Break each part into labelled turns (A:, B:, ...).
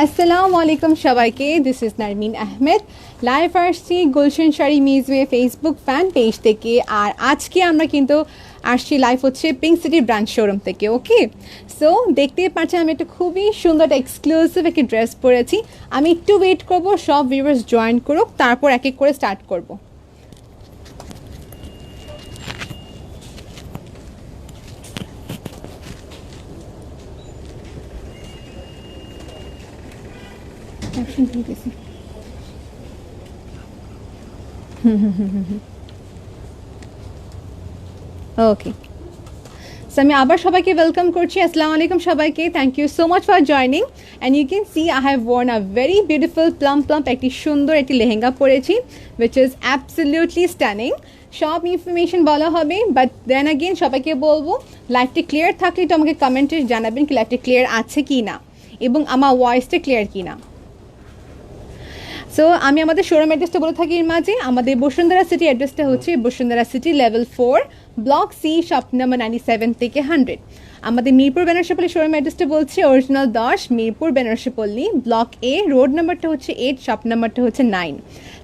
A: আসসালামু আলাইকুম সবাইকে, this is Narmin Ahmed. Live আসছি Gulshan Sari Museum Facebook fan page থেকে। আর আজকে আমরা কিন্তু আসছি লাইভ হচ্ছে পিঙ্ক সিটি ব্রাঞ্চ শোরুম থেকে। ওকে, সো দেখতেই পাচ্ছেন আমি একটা খুবই সুন্দর এক্সক্লুসিভ একটি ড্রেস পরেছি। আমি একটু ওয়েট করব সব ভিউয়ার্স জয়েন করুক, তারপর এক এক করে স্টার্ট করব। ওকে, সো আমি আবার সবাইকে ওয়েলকাম করছি। আসসালামু আলাইকুম সবাইকে, thank you so much for joining. And you can see I have worn a very beautiful plum একটি সুন্দর একটি লেহেঙ্গা পরেছি, উইচ ইজ অ্যাবসলিউটলি স্টানিং। সব ইনফরমেশন বলা হবে, বাট দেন অ্যাগেন সবাইকে বলবো লাইভটি ক্লিয়ার থাকলে তো আমাকে কমেন্টে জানাবেন কি লাইভটি ক্লিয়ার আছে কি না, এবং আমার ভয়েসটা ক্লিয়ার কি না। সো আমি আমাদের শোরুম অ্যাড্রেসটা বলে থাকি এর মাঝে। আমাদের বসুন্ধরা সিটি অ্যাড্রেসটা হচ্ছে Bashundhara City level 4 block C shop number 97 থেকে 100। আমাদের মিরপুর বেনারসিপল্লী শোরুম অ্যাড্রেসটা বলছি original 10 Mirpur Benarasipalli block A, road নাম্বারটা হচ্ছে 8, শপ নাম্বারটা হচ্ছে 9।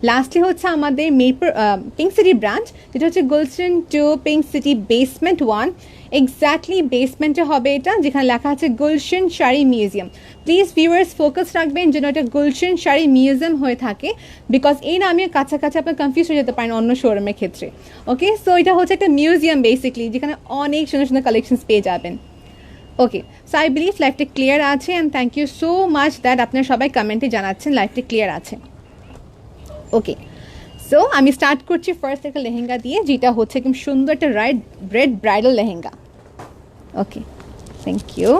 A: লাস্টলি হচ্ছে আমাদের মিরপুর পিঙ্ক সিটি ব্রাঞ্চ, যেটা হচ্ছে Gulshan 2 Pink City basement 1। Exactly বেসমেন্টে হবে এটা, যেখানে লেখা আছে Gulshan Sari Museum. Please viewers focus রাখবেন যেন এটা গুলশান শাড়ি মিউজিয়াম হয়ে থাকে, বিকজ এই নামে কাছাকাছি আপনার কনফিউজ হয়ে যেতে পারেন অন্য শোরুমের ক্ষেত্রে। ওকে, সো এটা হচ্ছে একটা মিউজিয়াম বেসিকলি, যেখানে অনেক সুন্দর সুন্দর কালেকশনস পেয়ে যাবেন। ওকে, সো আই বিলিভ লাইভটা ক্লিয়ার আছে, and thank you so much that আপনারা সবাই কমেন্টে জানাচ্ছেন লাইভটা ক্লিয়ার আছে। ওকে, সো আমি স্টার্ট করছি ফার্স্ট একটা লেহেঙ্গা দিয়ে, যেটা হচ্ছে একদম সুন্দর একটা red bridal lehenga. Okay, thank you.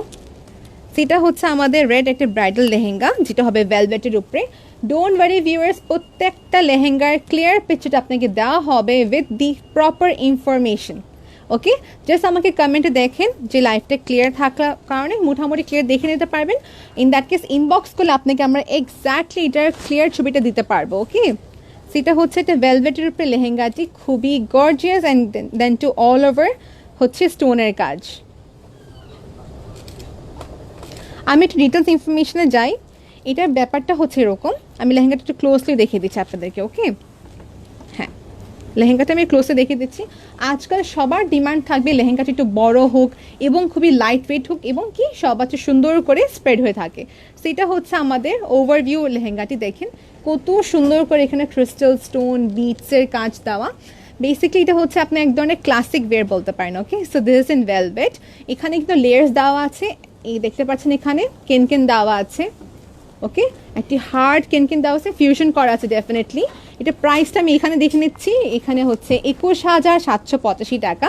A: সেটা হচ্ছে আমাদের রেড একটা ব্রাইডাল লেহেঙ্গা, যেটা হবে ভেলভেটের উপরে। ডোন্ট ওয়ারি ভিউয়ার্স, প্রত্যেকটা লেহেঙ্গার ক্লিয়ার পিকচারটা আপনাকে দেওয়া হবে with the proper information. Okay, just আমাকে কমেন্টে দেখেন যে লাইভটা ক্লিয়ার থাকার কারণে মোটামুটি ক্লিয়ার দেখে নিতে পারবেন। ইন দ্যাট কেস ইনবক্স করলে আপনাকে আমরা এক্স্যাক্টলি এটার ক্লিয়ার ছবিটা দিতে পারবো। ওকে, সেটা হচ্ছে একটা ভেলভেটের উপরে লেহেঙ্গাটি, খুবই gorgeous, and then to all over হচ্ছে স্টোনের কাজ। আমি একটু ডিটেলস ইনফরমেশনে যাই। এটার ব্যাপারটা হচ্ছে এরকম, আমি লেহেঙ্গাটা একটু ক্লোজলি দেখিয়ে দিচ্ছি আপনাদেরকে। ওকে, হ্যাঁ, লেহেঙ্গাটা আমি ক্লোজলি দেখিয়ে দিচ্ছি। আজকাল সবার ডিমান্ড থাকবে লেহেঙ্গাটা একটু বড় হোক এবং খুবই লাইট ওয়েট হোক, এবং কি সব আছে সুন্দর করে স্প্রেড হয়ে থাকে। সেটা হচ্ছে আমাদের ওভারভিউ লেহেঙ্গাটি। দেখেন কত সুন্দর করে এখানে ক্রিস্টাল স্টোন বিটসের কাজ দেওয়া। বেসিকলি এটা হচ্ছে আপনি এক ধরনের ক্লাসিক ওয়্যার বলতে পারেন। Okay, so this is in velvet. এখানে কিন্তু লেয়ার্স দেওয়া আছে, এই দেখতে পাচ্ছেন এখানে কেনকেন দেওয়া আছে। ওকে, একটি হার্ড কেনকেন দেওয়া আছে, ফিউশন করা আছে ডেফিনেটলি। এটা প্রাইসটা আমি এখানে দেখে নিচ্ছি, এখানে হচ্ছে 21,785 টাকা।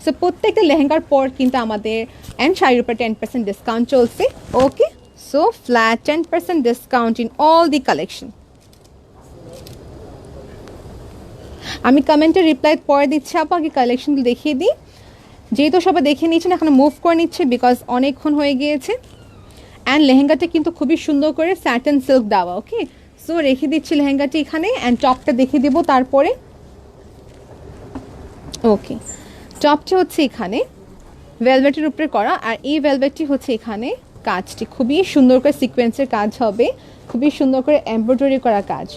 A: সো প্রত্যেকটা লেহেঙ্গার পর কিন্তু আমাদের অ্যান্ড শাড়ির উপর 10% ডিসকাউন্ট চলছে। Okay, so flat 10% discount in all the collection. আমি কমেন্টে রিপ্লাই পরে দিচ্ছি, আপু আগে কালেকশনগুলো দেখিয়ে দিই। যেহেতু সবাই দেখে নিচ্ছেন, এখন মুভ করে নিচ্ছে বিকজ অনেকক্ষণ হয়ে গিয়েছে। অ্যান্ড লেহেঙ্গাটা কিন্তু খুবই সুন্দর করে স্যাটেন সিল্ক দেওয়া। ওকে, সো রেখে দিচ্ছি লেহেঙ্গাটি এখানে, অ্যান্ড টপটা দেখিয়ে দেবো তারপরে। ওকে, টপটা হচ্ছে এখানে ভেলভেটের উপরে করা, আর এই ভেলভেটটি হচ্ছে এখানে কাজটি খুবই সুন্দর করে সিকোয়েন্সের কাজ হবে, খুবই সুন্দর করে এমব্রয়ডারি করা কাজ।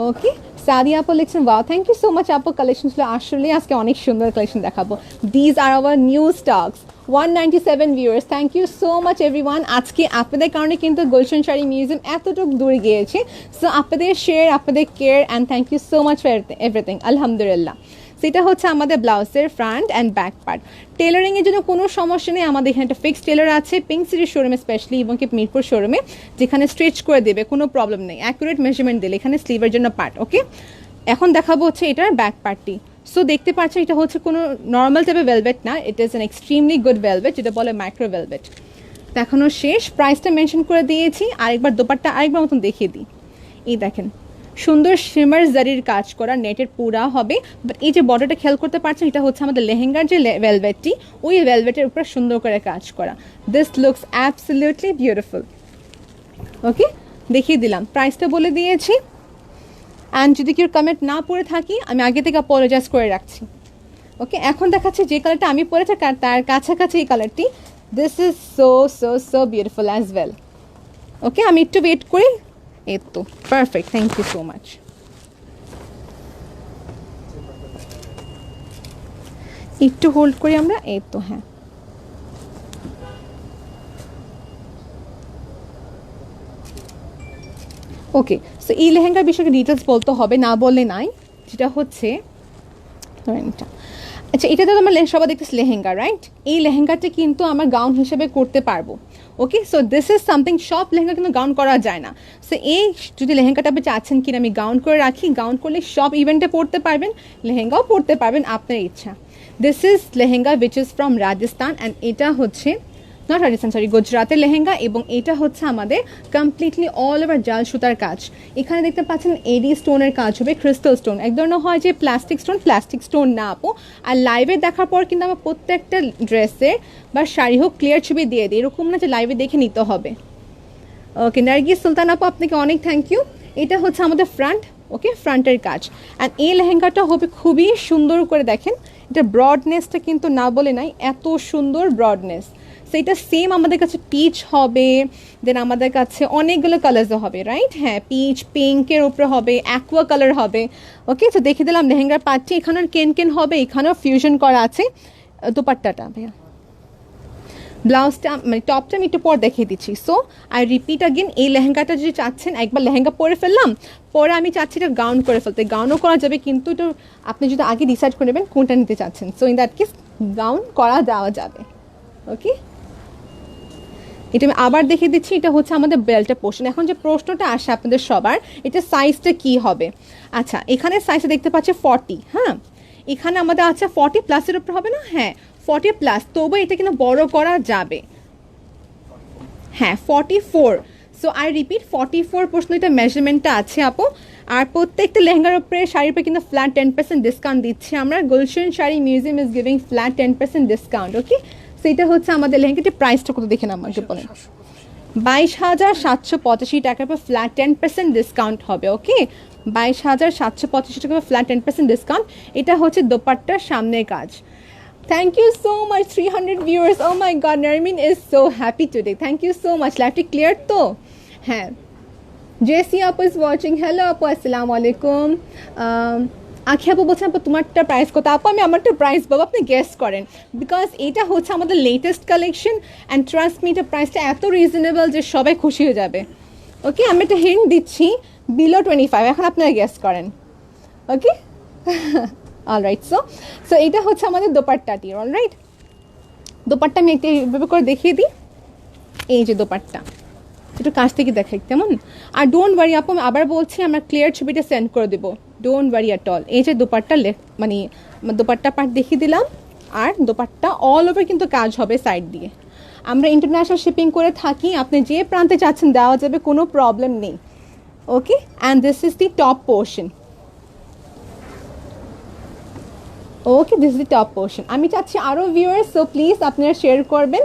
A: ওকে, সাদিয়া আপু লিখছেন wow, thank you so much আপু, কালেকশনগুলো আসলে আজকে অনেক সুন্দর কালেকশন দেখাবো। These are our new stocks, 197 viewers, thank you so much everyone. আজকে আপনাদের কারণে কিন্তু গুলশান শাড়ি মিউজিয়াম এতটুকু দূরে গিয়েছে। সো আপনাদের শেয়ার, আপনাদের care, and thank you so much for everything, আলহামদুলিল্লাহ। সেটা হচ্ছে আমাদের ব্লাউজের ফ্রন্ট অ্যান্ড ব্যাক পার্ট। টেলারিংয়ের জন্য কোনো সমস্যা নেই, আমাদের এখানে একটা ফিক্সড টেলার আছে পিঙ্ক সিটির শোরুমে স্পেশালি, এবং কি মিরপুর শোরুমে, যেখানে স্ট্রেচ করে দেবে, কোনো প্রবলেম নেই, অ্যাকুরেট মেজারমেন্ট দিলে এখানে স্লিভের জন্য পার্ট। ওকে, এখন দেখাবো হচ্ছে এটার ব্যাক পার্টটি। সো দেখতে পাচ্ছেন এটা হচ্ছে কোনো নর্মাল টাইপের ভেলভেট না, it is an extremely good velvet, যেটা বলে মাইক্রো ভেলভেট। দেখানো শেষ, প্রাইসটা মেনশন করে দিয়েছি। আরেকবার দোপাট্টা আরেকবার মতন দেখিয়ে দিই। এই দেখেন সুন্দর শিমার জারির কাজ করা, নেটের পুরা হবে। বাট এই যে বর্ডারটা খেয়াল করতে পারছেন, এটা হচ্ছে আমাদের লেহেঙ্গার যে ভেলভেটটি, ওই ভেলভেটের উপরে সুন্দর করে কাজ করা। This looks absolutely beautiful. Okay, দেখিয়ে দিলাম, প্রাইসটা বলে দিয়েছি। অ্যান্ড যদি কেউ কমেন্ট না পড়ে থাকি, আমি আগে থেকে অ্যাপোলোজাইজ করে রাখছি। ওকে, এখন দেখাচ্ছে যে কালারটা আমি পরেছি তার কাছাকাছি এই কালারটি। This is so so so beautiful as well. Okay, আমি একটু ওয়েট করি। এই তো perfect, thank you so much. একটু হোল্ড করি আমরা। এই তো হ্যাঁ, ওকে। সো এই লেহেঙ্গার বিষয়ে ডিটেলস বলতে হবে, না বললে নাই। যেটা হচ্ছে আচ্ছা, এটা তো আমার সবাই দেখতেছি লেহেঙ্গা, রাইট? এই লেহেঙ্গাটা কিন্তু আমার গাউন হিসেবে করতে পারবো। ওকে, সো দিস ইজ সামথিং, সব লেহেঙ্গা কিন্তু গাউন করা যায় না। সো এই যদি লেহেঙ্গাটা আপনি চাচ্ছেন কিনা আমি গাউন করে রাখি, গাউন করলে সব ইভেন্টে পরতে পারবেন, লেহেঙ্গাও পরতে পারবেন, আপনার ইচ্ছা। This is lehenga which is from Rajasthan and এটা হচ্ছে নট রাজস্থান, সরি, গুজরাতের লেহেঙ্গা। এবং এটা হচ্ছে আমাদের কমপ্লিটলি অল ওভার জাল সুতার কাজ। এখানে দেখতে পাচ্ছেন এডি স্টোনের কাজ হবে, ক্রিস্টাল স্টোন। এক ধরনের হয় যে প্লাস্টিক স্টোন না আপু। আর লাইভে দেখার পর কিন্তু আমার প্রত্যেকটা ড্রেসের বা শাড়ি হোক ক্লিয়ার ছবি দিয়ে দিই, এরকম না যে লাইভে দেখে নিতে হবে। ওকে, নার্গিস সুলতান আপু আপনাকে অনেক থ্যাংক ইউ। এটা হচ্ছে আমাদের ফ্রন্ট, ওকে, ফ্রন্টের কাজ। অ্যান্ড এই লেহেঙ্গাটা হবে খুবই সুন্দর করে দেখেন, এটা ব্রডনেসটা কিন্তু না বলে নাই, এত সুন্দর ব্রডনেস। সো এটা সেম আমাদের কাছে পিচ হবে, দেন আমাদের কাছে অনেকগুলো কালার্সও হবে, রাইট? হ্যাঁ, পিচ পিঙ্কের উপরে হবে, অ্যাকোয়া কালার হবে। ওকে, তো দেখে দিলাম লেহেঙ্গার পার্টটি। এখানেও কেন হবে, এখানেও ফিউশন করা আছে। দোপাট্টাটা ভাইয়া, ব্লাউজটা মানে টপটা আমি একটু পর দেখিয়ে দিচ্ছি। সো আই রিপিট আগেন, এই লেহেঙ্গাটা যদি চাচ্ছেন, একবার লেহেঙ্গা পরে ফেললাম, পরে আমি চাচ্ছি এটা গাউন করে ফেলতে, গাউনও করা যাবে, কিন্তু এটা আপনি যদি আগে ডিসাইড করে নেবেন কোনটা নিতে চাচ্ছেন। So in that case gown করা দেওয়া যাবে। ওকে, এটা আমি আবার দেখিয়ে দিচ্ছি। এটা হচ্ছে আমাদের বেল্টের পোর্শন। এখন যে প্রশ্নটা আসে আপনাদের সবার, এটা সাইজটা কি হবে? আচ্ছা, এখানে সাইজটা দেখতে পাচ্ছে 40। হ্যাঁ, এখানে আমাদের আছে 40 প্লাসের উপর হবে না? হ্যাঁ, 40 প্লাস, তবু এটা কিন্তু বড় করা যাবে। হ্যাঁ, 44। সো আই রিপিট, 44 প্রশ্ন এটা মেজারমেন্টটা আছে আপু। আর প্রত্যেকটা লেহেঙ্গার উপরে শাড়ির উপরে কিন্তু ফ্ল্যাট 10% ডিসকাউন্ট দিচ্ছি আমরা। Gulshan Sari Museum is giving flat 10% discount. Okay, সেটা হচ্ছে আমাদের লেহেঙ্গাটির প্রাইসটা কত দেখে নাম আমাকে বলেন। 22,785 টাকার পর ফ্ল্যাট 10% ডিসকাউন্ট হবে। ওকে, 22,785 টাকা ফ্ল্যাট 10% ডিসকাউন্ট। এটা হচ্ছে দোপাট্টার সামনের কাজ। Thank you so much, 300 viewers. Oh my god, Narmin is so happy today. Thank you so much. Live clear to? হ্যাঁ, জেসি আপু is watching. Hello আপু, আসসালামু আলাইকুম। আখি আপু বলছেন আপু তোমারটা প্রাইস কত? আপু আমি আমারটা প্রাইস বাবু আপনি গেস করেন, বিকজ এটা হচ্ছে আমাদের latest collection and trust me, এটা প্রাইসটা এত রিজনেবল যে সবাই খুশি হয়ে যাবে। ওকে, আমি একটা হিন্ট দিচ্ছি, বিলো 25। এখন আপনারা গেস করেন। ওকে, অলরাইট। সো এটা হচ্ছে আমাদের দোপাট্টাটি। অলরাইট, দোপাট্টা আমি একটা এইভাবে করে দেখিয়ে দিই। এই যে দোপাট্টা, একটু কাছ থেকে দেখাই তেমন। আর ডোন্ট ওয়ারি আপু, আমি আবার বলছি, আমরা ক্লিয়ার ছবিটা সেন্ড করে দেবো, ডোন্ট ওয়ারি অ্যাট অল। এই যে দোপাট্টা মানে দোপাট্টা পার্ট দেখিয়ে দিলাম। আর দোপাট্টা অল ওভার কিন্তু কাজ হবে সাইড দিয়ে। আমরা ইন্টারন্যাশনাল শিপিং করে থাকি, আপনি যে প্রান্তে চাচ্ছেন দেওয়া যাবে, কোনো প্রবলেম নেই। Okay, and this is the top portion. Okay, this is the top portion. আমি চাচ্ছি আরও ভিউয়ার্স, সো প্লিজ আপনারা শেয়ার করবেন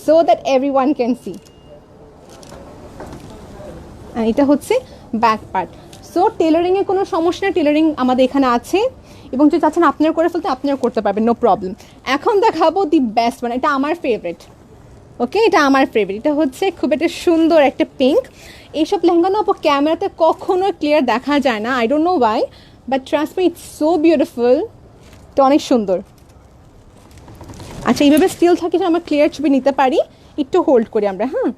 A: so that everyone can see. এটা হচ্ছে ব্যাক পার্ট। সো টেলারিংয়ে কোনো সমস্যা না, টেলারিং আমাদের এখানে আছে, এবং যদি চাচ্ছেন আপনারা করে ফেলতে আপনারা করতে পারবেন, নো প্রবলেম। এখন দেখাবো দি বেস্ট ওয়ান, এটা আমার ফেভারিট। ওকে, এটা আমার ফেভারিট। এটা হচ্ছে খুব একটা সুন্দর একটা পিঙ্ক। এইসব লেহেঙ্গা না আপু ক্যামেরাতে কখনো ক্লিয়ার দেখা যায় না, I don't know Y, but trust me it's so beautiful. তো অনেক সুন্দর। আচ্ছা, এইভাবে স্টিল থাকে যে আমরা ক্লিয়ার ছবি নিতে পারি, একটু হোল্ড করি আমরা। হ্যাঁ,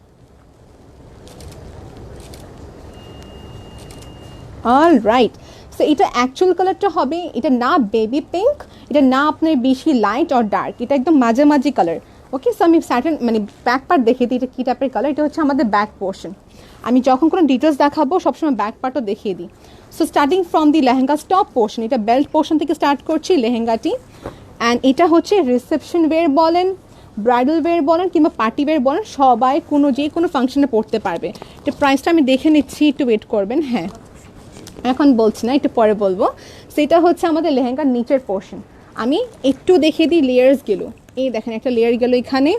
A: অল রাইট। সো এটা অ্যাকচুয়াল কালারটা হবে, এটা না বেবি পিঙ্ক, এটা না আপনার বেশি লাইট অর ডার্ক, এটা একদম মাঝামাঝি কালার। ওকে, সো আমি স্যাটেন মানে ব্যাক পার্ট দেখিয়ে দিই, এটা কী টাইপের কালার। এটা হচ্ছে আমাদের ব্যাক পোর্শন। আমি যখন কোনো ডিটেলস দেখাবো সবসময় ব্যাক পার্টও দেখিয়ে দিই। So starting from the lehenga top portion, এটা বেল্ট পোর্শন থেকে স্টার্ট করছি লেহেঙ্গাটি। অ্যান্ড এটা হচ্ছে রিসেপশন ওয়্যার বলেন, ব্রাইডাল ওয়্যার বলেন, কিংবা পার্টি ওয়্যার বলেন, সবাই যে কোনো ফাংশনে পড়তে পারবে। এটা প্রাইসটা আমি দেখে নিচ্ছি, একটু ওয়েট করবেন। হ্যাঁ, এখন বলছি না, একটু পরে বলবো। সেটা হচ্ছে আমাদের লেহেঙ্গার নিচের পোর্শন। আমি একটু দেখিয়ে দিই লেয়ার্সগুলো। এই দেখেন, একটা লেয়ার গেলো এখানে,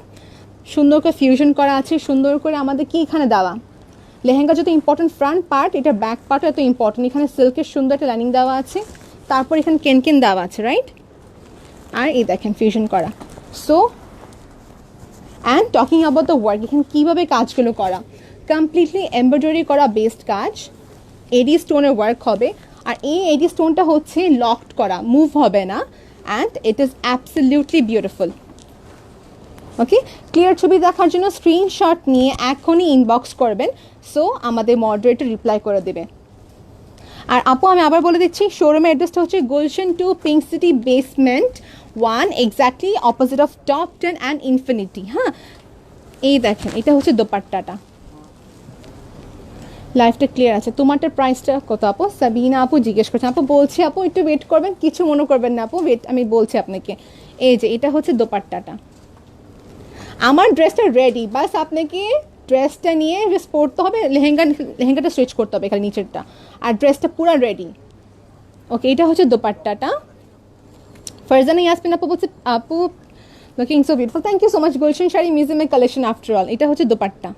A: সুন্দর করে ফিউশন করা আছে, সুন্দর করে আমাদের কি এখানে দেওয়া। লেহেঙ্গা যত ইম্পর্টেন্ট ফ্রন্ট পার্ট, এটা ব্যাক পার্টও এত ইম্পর্টেন্ট। এখানে সিল্কের সুন্দর একটা লাইনিং দেওয়া আছে, তারপর এখানে কেন দেওয়া আছে, রাইট? আর এই দেখেন ফিউশন করা। So and talking about the work, এখানে কীভাবে কাজগুলো করা, কমপ্লিটলি এমব্রয়ডারি করা বেস্ট কাজ, এডি স্টোনের ওয়ার্ক হবে। আর এই এডি স্টোনটা হচ্ছে লকড করা, মুভ হবে না, and it is absolutely beautiful. Okay, clear ছবি দেখার জন্য স্ক্রিনশট নিয়ে এখনই ইনবক্স করবেন, সো আমাদের মডারেটর রিপ্লাই করে দেবে। আর আপু আমি আবার বলে দিচ্ছি, শোরুমের অ্যাড্রেসটা হচ্ছে Gulshan 2 Pink City basement 1, exactly opposite of top 10 and infinity. হ্যাঁ, এই দেখেন এটা হচ্ছে দোপাট্টাটা। লাইফটা ক্লিয়ার আছে। তোমারটার প্রাইসটা কত আপু? সাবিনা আপু জিজ্ঞেস করছেন। আপু বলছি, আপু একটু ওয়েট করবেন, কিছু মনে করবেন না আপু, ওয়েট আমি বলছি আপনাকে। এই যে এটা হচ্ছে দোপাট্টাটা। আমার ড্রেসটা রেডি, বাস আপনাকে ড্রেসটা নিয়ে জাস্ট পরতে হবে, লেহেঙ্গাটা স্টিচ করতে হবে এখানে নিচেরটা, আর ড্রেসটা পুরো রেডি। ওকে, এটা হচ্ছে দোপাট্টাটা। ফারজানা ইয়াসমিন আপু বলছে, আপু looking so beautiful, thank you so much. Gulshan sari মিউজিয়ামের কালেকশন আফটার অল। এটা হচ্ছে দোপাট্টা।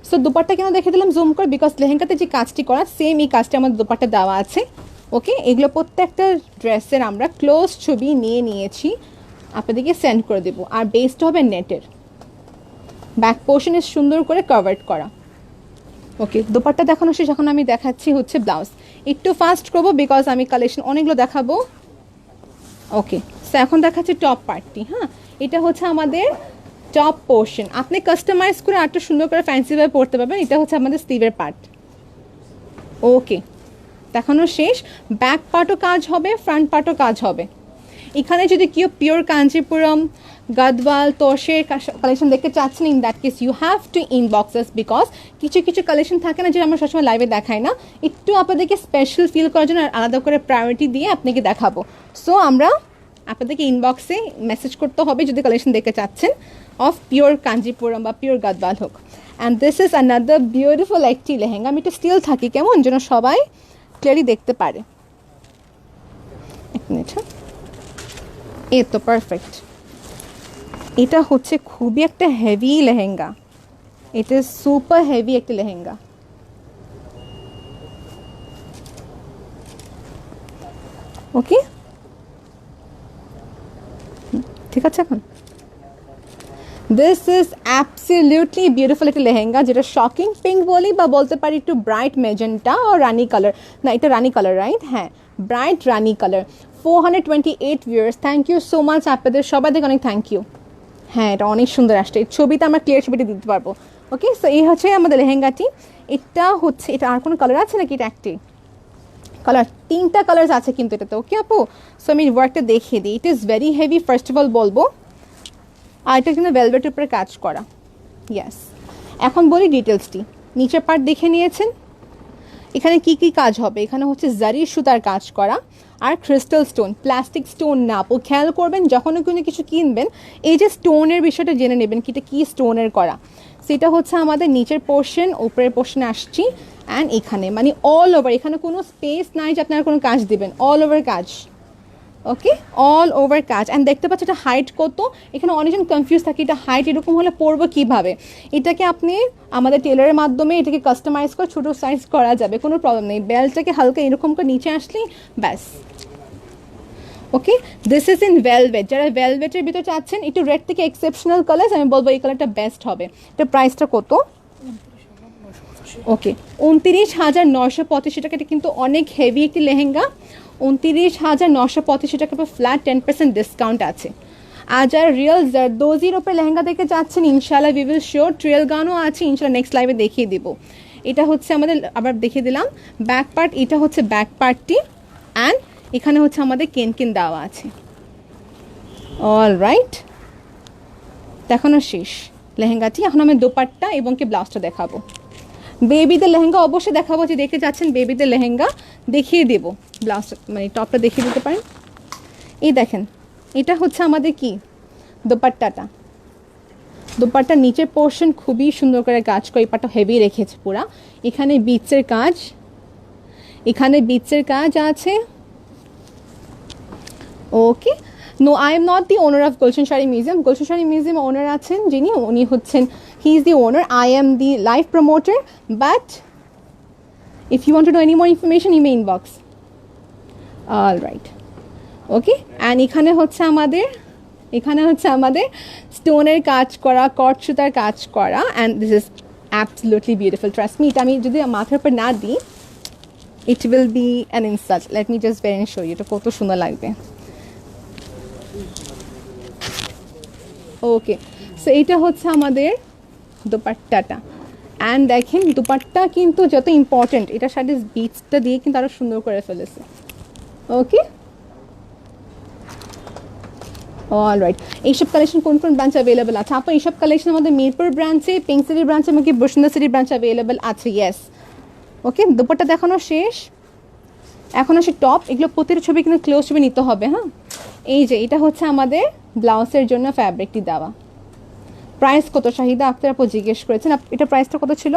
A: সো দোপাট্টা কেন দেখে দিলাম জুম করে, বিকজ লেহেঙ্গাতে যে কাজটি করা সেম এই কাজটা আমাদের দোপাট্টা দেওয়া আছে। ওকে, এগুলো প্রত্যেকটা ড্রেসের আমরা ক্লোজ ছবি নিয়ে নিয়েছি, আপনাদেরকে সেন্ড করে দেবো। আর বেসটা হবে নেটের, ব্যাক পোর্শনে সুন্দর করে কভার্ড করা। ওকে, দোপাট্টা দেখানো শেষ, এখন আমি দেখাচ্ছি হচ্ছে ব্লাউজ। একটু ফাস্ট করবো বিকজ আমি কালেকশন অনেকগুলো দেখাবো। ওকে, সো এখন দেখাচ্ছি টপ পার্টটি। হ্যাঁ, এটা হচ্ছে আমাদের টপ পোর্শন, আপনি কাস্টমাইজ করে আরটা সুন্দর করে ফ্যান্সিভাবে পরতে পারবেন। এটা হচ্ছে আমাদের স্লিভের পার্ট। ওকে, দেখানো শেষ। ব্যাক পার্টও কাজ হবে, ফ্রন্ট পার্টও কাজ হবে। এখানে যদি কেউ পিওর কাঞ্চিপুরম, গাদওয়াল, তোষের কালেকশন দেখতে চাচ্ছেন, in that case you have to inbox us, because কিছু কিছু কালেকশন থাকে না যেটা আমরা সবসময় লাইভে দেখাই না, একটু আপনাদেরকে স্পেশাল ফিল করার জন্য আলাদা করে প্রায়োরিটি দিয়ে আপনাকে দেখাবো। সো আমরা আপনাদেরকে ইনবক্সে মেসেজ করতে হবে যদি কালেকশন দেখতে চাচ্ছেন অফ পিওর কাঞ্জিপুরম বা পিওর গাদওয়াল হোক। And this is another beautiful একটি লেহেঙ্গা। আমি একটু স্টিল থাকি কেমন যেন সবাই ক্লিয়ারলি দেখতে পারে। এক মিনিট, হ্যাঁ, এই তো পারফেক্ট। এটা হচ্ছে খুবই একটা হেভি লেহেঙ্গা, এটা সুপার হেভি একটা লেহেঙ্গা। ওকে, ঠিক আছে। এখন দিস ইজ অ্যাবসলিউটলি বিউটিফুল একটা লেহেঙ্গা, যেটা শকিং পিঙ্ক বলি বা বলতে পারি একটু ব্রাইট মেজেন্টা আর রানি কালার। না, এটা রানি কালার, রাইট? হ্যাঁ, bright rani colour. 428 viewers, thank you so much আপনাদের সবাই থেকে অনেক থ্যাংক ইউ। হ্যাঁ, এটা অনেক সুন্দর আসছে, এই ছবিতে আমরা ক্লিয়ার ছবিটা দিতে পারবো। ওকে, সো এই হচ্ছে আমাদের লেহেঙ্গাটি। এটা হচ্ছে, এটা আর কোনো কালার আছে নাকি? এটা একটি কালার, 3টা কালার আছে কিন্তু এটাতে। ওকে আপু, সো আমি ওয়ার্কটা দেখিয়ে দিই। It is very heavy, first of all বলবো। আর এটা কিন্তু ভেলভেটের উপরে কাজ করা। ইয়েস, এখন বলি ডিটেলসটি। নিচের পার্ট দেখে নিয়েছেন, এখানে কি কি কাজ হবে। এখানে হচ্ছে জারি সুতার কাজ করা আর ক্রিস্টাল স্টোন, প্লাস্টিক স্টোন না। আপু খেয়াল করবেন যখনও কোনো কিছু কিনবেন, এই যে স্টোনের বিষয়টা জেনে নেবেন কি এটা কী স্টোনের করা। সেটা হচ্ছে আমাদের নিচের পোর্শন, উপরের পোর্শনে আসছি, অ্যান্ড এখানে মানে অল ওভার, এখানে কোনো স্পেস নাই যে আপনারা কোনো কাজ দেবেন, অল ওভার কাজ। ওকে, অল ওভার কাজ। অ্যান্ড দেখতে পাচ্ছি এটা হাইট কত, এখানে অনেকজন কনফিউজ থাকে এটা হাইট এরকম হলে পরবো কীভাবে। এটাকে আপনি আমাদের টেলারের মাধ্যমে এটাকে কাস্টমাইজ করে ছোটো সাইজ করা যাবে, কোনো প্রবলেম নেই। বেল্টটাকে হালকা এরকম করে নিচে আসলেই ব্যাস। ওকে, দিস ইজ ইন ভেলভেট। যারা ভেলভেটের ভিতরে চাচ্ছেন একটু রেড থেকে এক্সেপশনাল কালার, আমি বলবো এই কালারটা বেস্ট হবে। এটা প্রাইসটা কত? ওকে, 29,985 টাকা। এটা কিন্তু অনেক হেভি একটি লেহেঙ্গা। 29,985 টাকা ফ্ল্যাট 10% ডিসকাউন্ট আছে। আর যারা রিয়েল জারদোজির ওপরে লেহেঙ্গা দেখে যাচ্ছেন, ইনশাল্লাহ উই উইল শো, ট্রেল গানও আছে, ইনশাল্লাহ নেক্সট লাইভে দেখিয়ে দিব। এটা হচ্ছে আমাদের, আবার দেখিয়ে দিলাম ব্যাক পার্ট। এটা হচ্ছে ব্যাক পার্টটি, অ্যান্ড এখানে হচ্ছে আমাদের কেন দেওয়া আছে। অল রাইট, দেখানো শেষ লেহেঙ্গাটি। এখন আমি দোপাট্টা এবং কি ব্লাউজটা দেখাবো। বেবিদের লেহেঙ্গা অবশ্যই দেখাবো, যে দেখতে যাচ্ছেন বেবিদের লেহেঙ্গা দেখিয়ে দেব। ব্লাউজটা মানে টপটা দেখিয়ে দিতে পারেন। এই দেখেন, এটা হচ্ছে আমাদের কি দোপাট্টাটা। দোপাট্টার নিচের পোর্শন খুবই সুন্দর করে কাজ করে, এই পাটটা হেভি রেখেছে পুরা। এখানে বিটসের কাজ, এখানে বিটসের কাজ আছে। Okay, no, I am not the owner of Gulshan Sari Museum. Gulshan Sari Museum owner আছেন যিনি, উনি হচ্ছেন, he is the owner, I am the live promoter. But if you want to know any more information, you may inbox. All right, okay, and এখানে হচ্ছে আমাদের স্টোনের কাজ করা, কট সুতার কাজ করা, and this is absolutely beautiful. Trust me, এটা আমি যদি মাথার উপর না দিই it will be an insult. Let me just wear and show you, এটা কত সুন্দর লাগবে। ওকে, সো এইটা হচ্ছে আমাদের দোপাট্টাটা, অ্যান্ড দেখেন দুপাট্টা কিন্তু যত ইম্পর্টেন্ট, এটার সাথে বিটসটা দিয়ে কিন্তু আরও সুন্দর করে ফেলেছে। ওকে, অলরাইট। এইসব কালেকশন কোন কোন ব্রাঞ্চে অ্যাভেলেবল আছে? আপু এইসব কালেকশন আমাদের মিরপুর ব্রাঞ্চে, পিঙ্ক সিটির ব্রাঞ্চে, এমনকি বসুন্ধরা সিটির ব্রাঞ্চে অ্যাভেলেবল আছে। ইয়েস। ওকে, দুপাট্টা দেখানো শেষ। এখন আসে টপ। এগুলো প্রতিটা ছবি কিন্তু ক্লোজ ছবি নিতে হবে। হ্যাঁ, এই যে এটা হচ্ছে আমাদের ব্লাউজের জন্য ফ্যাব্রিকটি দেওয়া। প্রাইস কত শাহিদা আক্তার আপু জিজ্ঞেস করেছেন, এটা প্রাইসটা কত ছিল?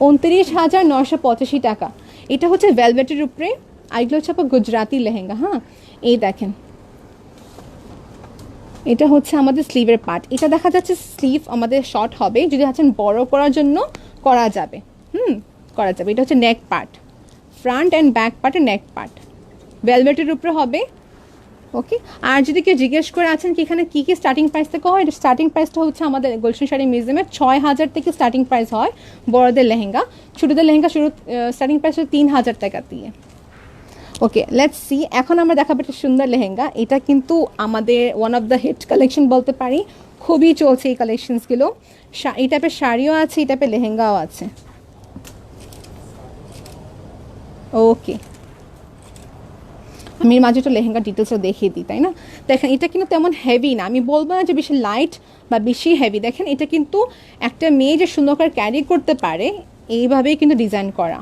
A: 29,985 টাকা। এটা হচ্ছে ভেলভেটের উপরে, আর এগুলো হচ্ছে আপু গুজরাতি লেহেঙ্গা। হ্যাঁ, এই দেখেন, এটা হচ্ছে আমাদের স্লিভের পার্ট। এটা দেখা যাচ্ছে স্লিভ আমাদের শর্ট হবে, যদি আছেন বড় করার জন্য করা যাবে। করা যাবে। এটা হচ্ছে নেক পার্ট, ফ্রন্ট অ্যান্ড ব্যাক পার্টের নেক পার্ট ভেলভেটের উপরে হবে। ওকে, আর যদি কেউ জিজ্ঞেস করে আছেন কি এখানে কী কী স্টার্টিং প্রাইস থেকে হয়, স্টার্টিং প্রাইসটা হচ্ছে আমাদের গুলশান শাড়ি মিউজিয়ামের 6,000 থেকে স্টার্টিং প্রাইস হয় বড়দের লেহেঙ্গা। ছোটোদের লেহেঙ্গা স্টার্টিং প্রাইস হচ্ছে 3,000 টাকা দিয়ে। Okay, let's see. এখন আমরা দেখাবো একটা সুন্দর লেহেঙ্গা। এটা কিন্তু আমাদের one of the hit collection বলতে পারি, খুবই চলছে এই কালেকশনসগুলো। এই টাইপের শাড়িও আছে, এই টাইপের লেহেঙ্গাও আছে। ওকে, আমি মাঝে একটু লেহেঙ্গা ডিটেলসও দেখিয়ে দিই, তাই না? দেখেন এটা কিন্তু তেমন হেভি না, আমি বলবো না যে বেশি লাইট বা বেশি হেভি। দেখেন এটা কিন্তু একটা মেয়ে যে সুন্দর করে ক্যারি করতে পারে এইভাবেই কিন্তু ডিজাইন করা।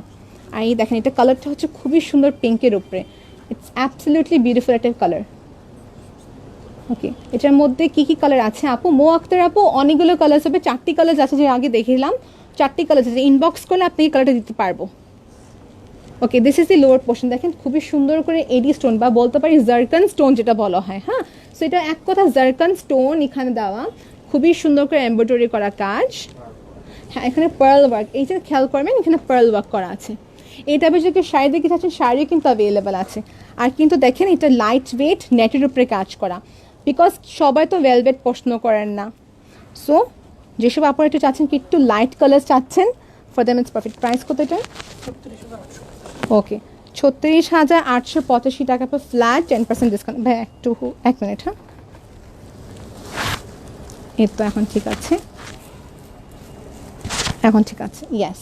A: আর এই দেখেন এটা কালারটা হচ্ছে খুবই সুন্দর পিঙ্কের উপরে, ইটস অ্যাবসলিউটলি বিউটিফুল একটা কালার। ওকে, এটার মধ্যে কী কী কালার আছে আপু? মো আক্তার আপু অনেকগুলো কালার হবে, 4টি কালার আছে, যে আগে দেখিলাম 4টি কালার আছে। ইনবক্স করলে আপনি এই কালারটা দিতে পারবো। Okay, this is the lower portion. দেখেন খুবই সুন্দর করে এডি স্টোন বা বলতে পারি জারকান স্টোন যেটা বলা হয়। হ্যাঁ, সো এটা এক কথা জারকান স্টোন এখানে দেওয়া, খুবই সুন্দর করে এমব্রয়ডারি করা কাজ। হ্যাঁ, এখানে পার্ল ওয়ার্ক, এই যে খেয়াল করবেন এখানে পার্ল ওয়ার্ক করা আছে। এই টাইপের যদি শাড়ি দেখে চাচ্ছেন শাড়িও কিন্তু অ্যাভেলেবেল আছে। আর কিন্তু দেখেন এটা লাইট ওয়েট নেটের উপরে কাজ করা, বিকজ সবাই তো ভেলভেট পছন্দ করেন না। সো যেসব আপনারা একটু চাচ্ছেন কি একটু লাইট কালার চাচ্ছেন, for them it's perfect. Price কত এটা? ওকে, 36,885 টাকা পর ফ্ল্যাট 10% ডিসকাউন্ট। ভাই এক মিনিট। হ্যাঁ, এই তো এখন ঠিক আছে, এখন ঠিক আছে। ইয়েস,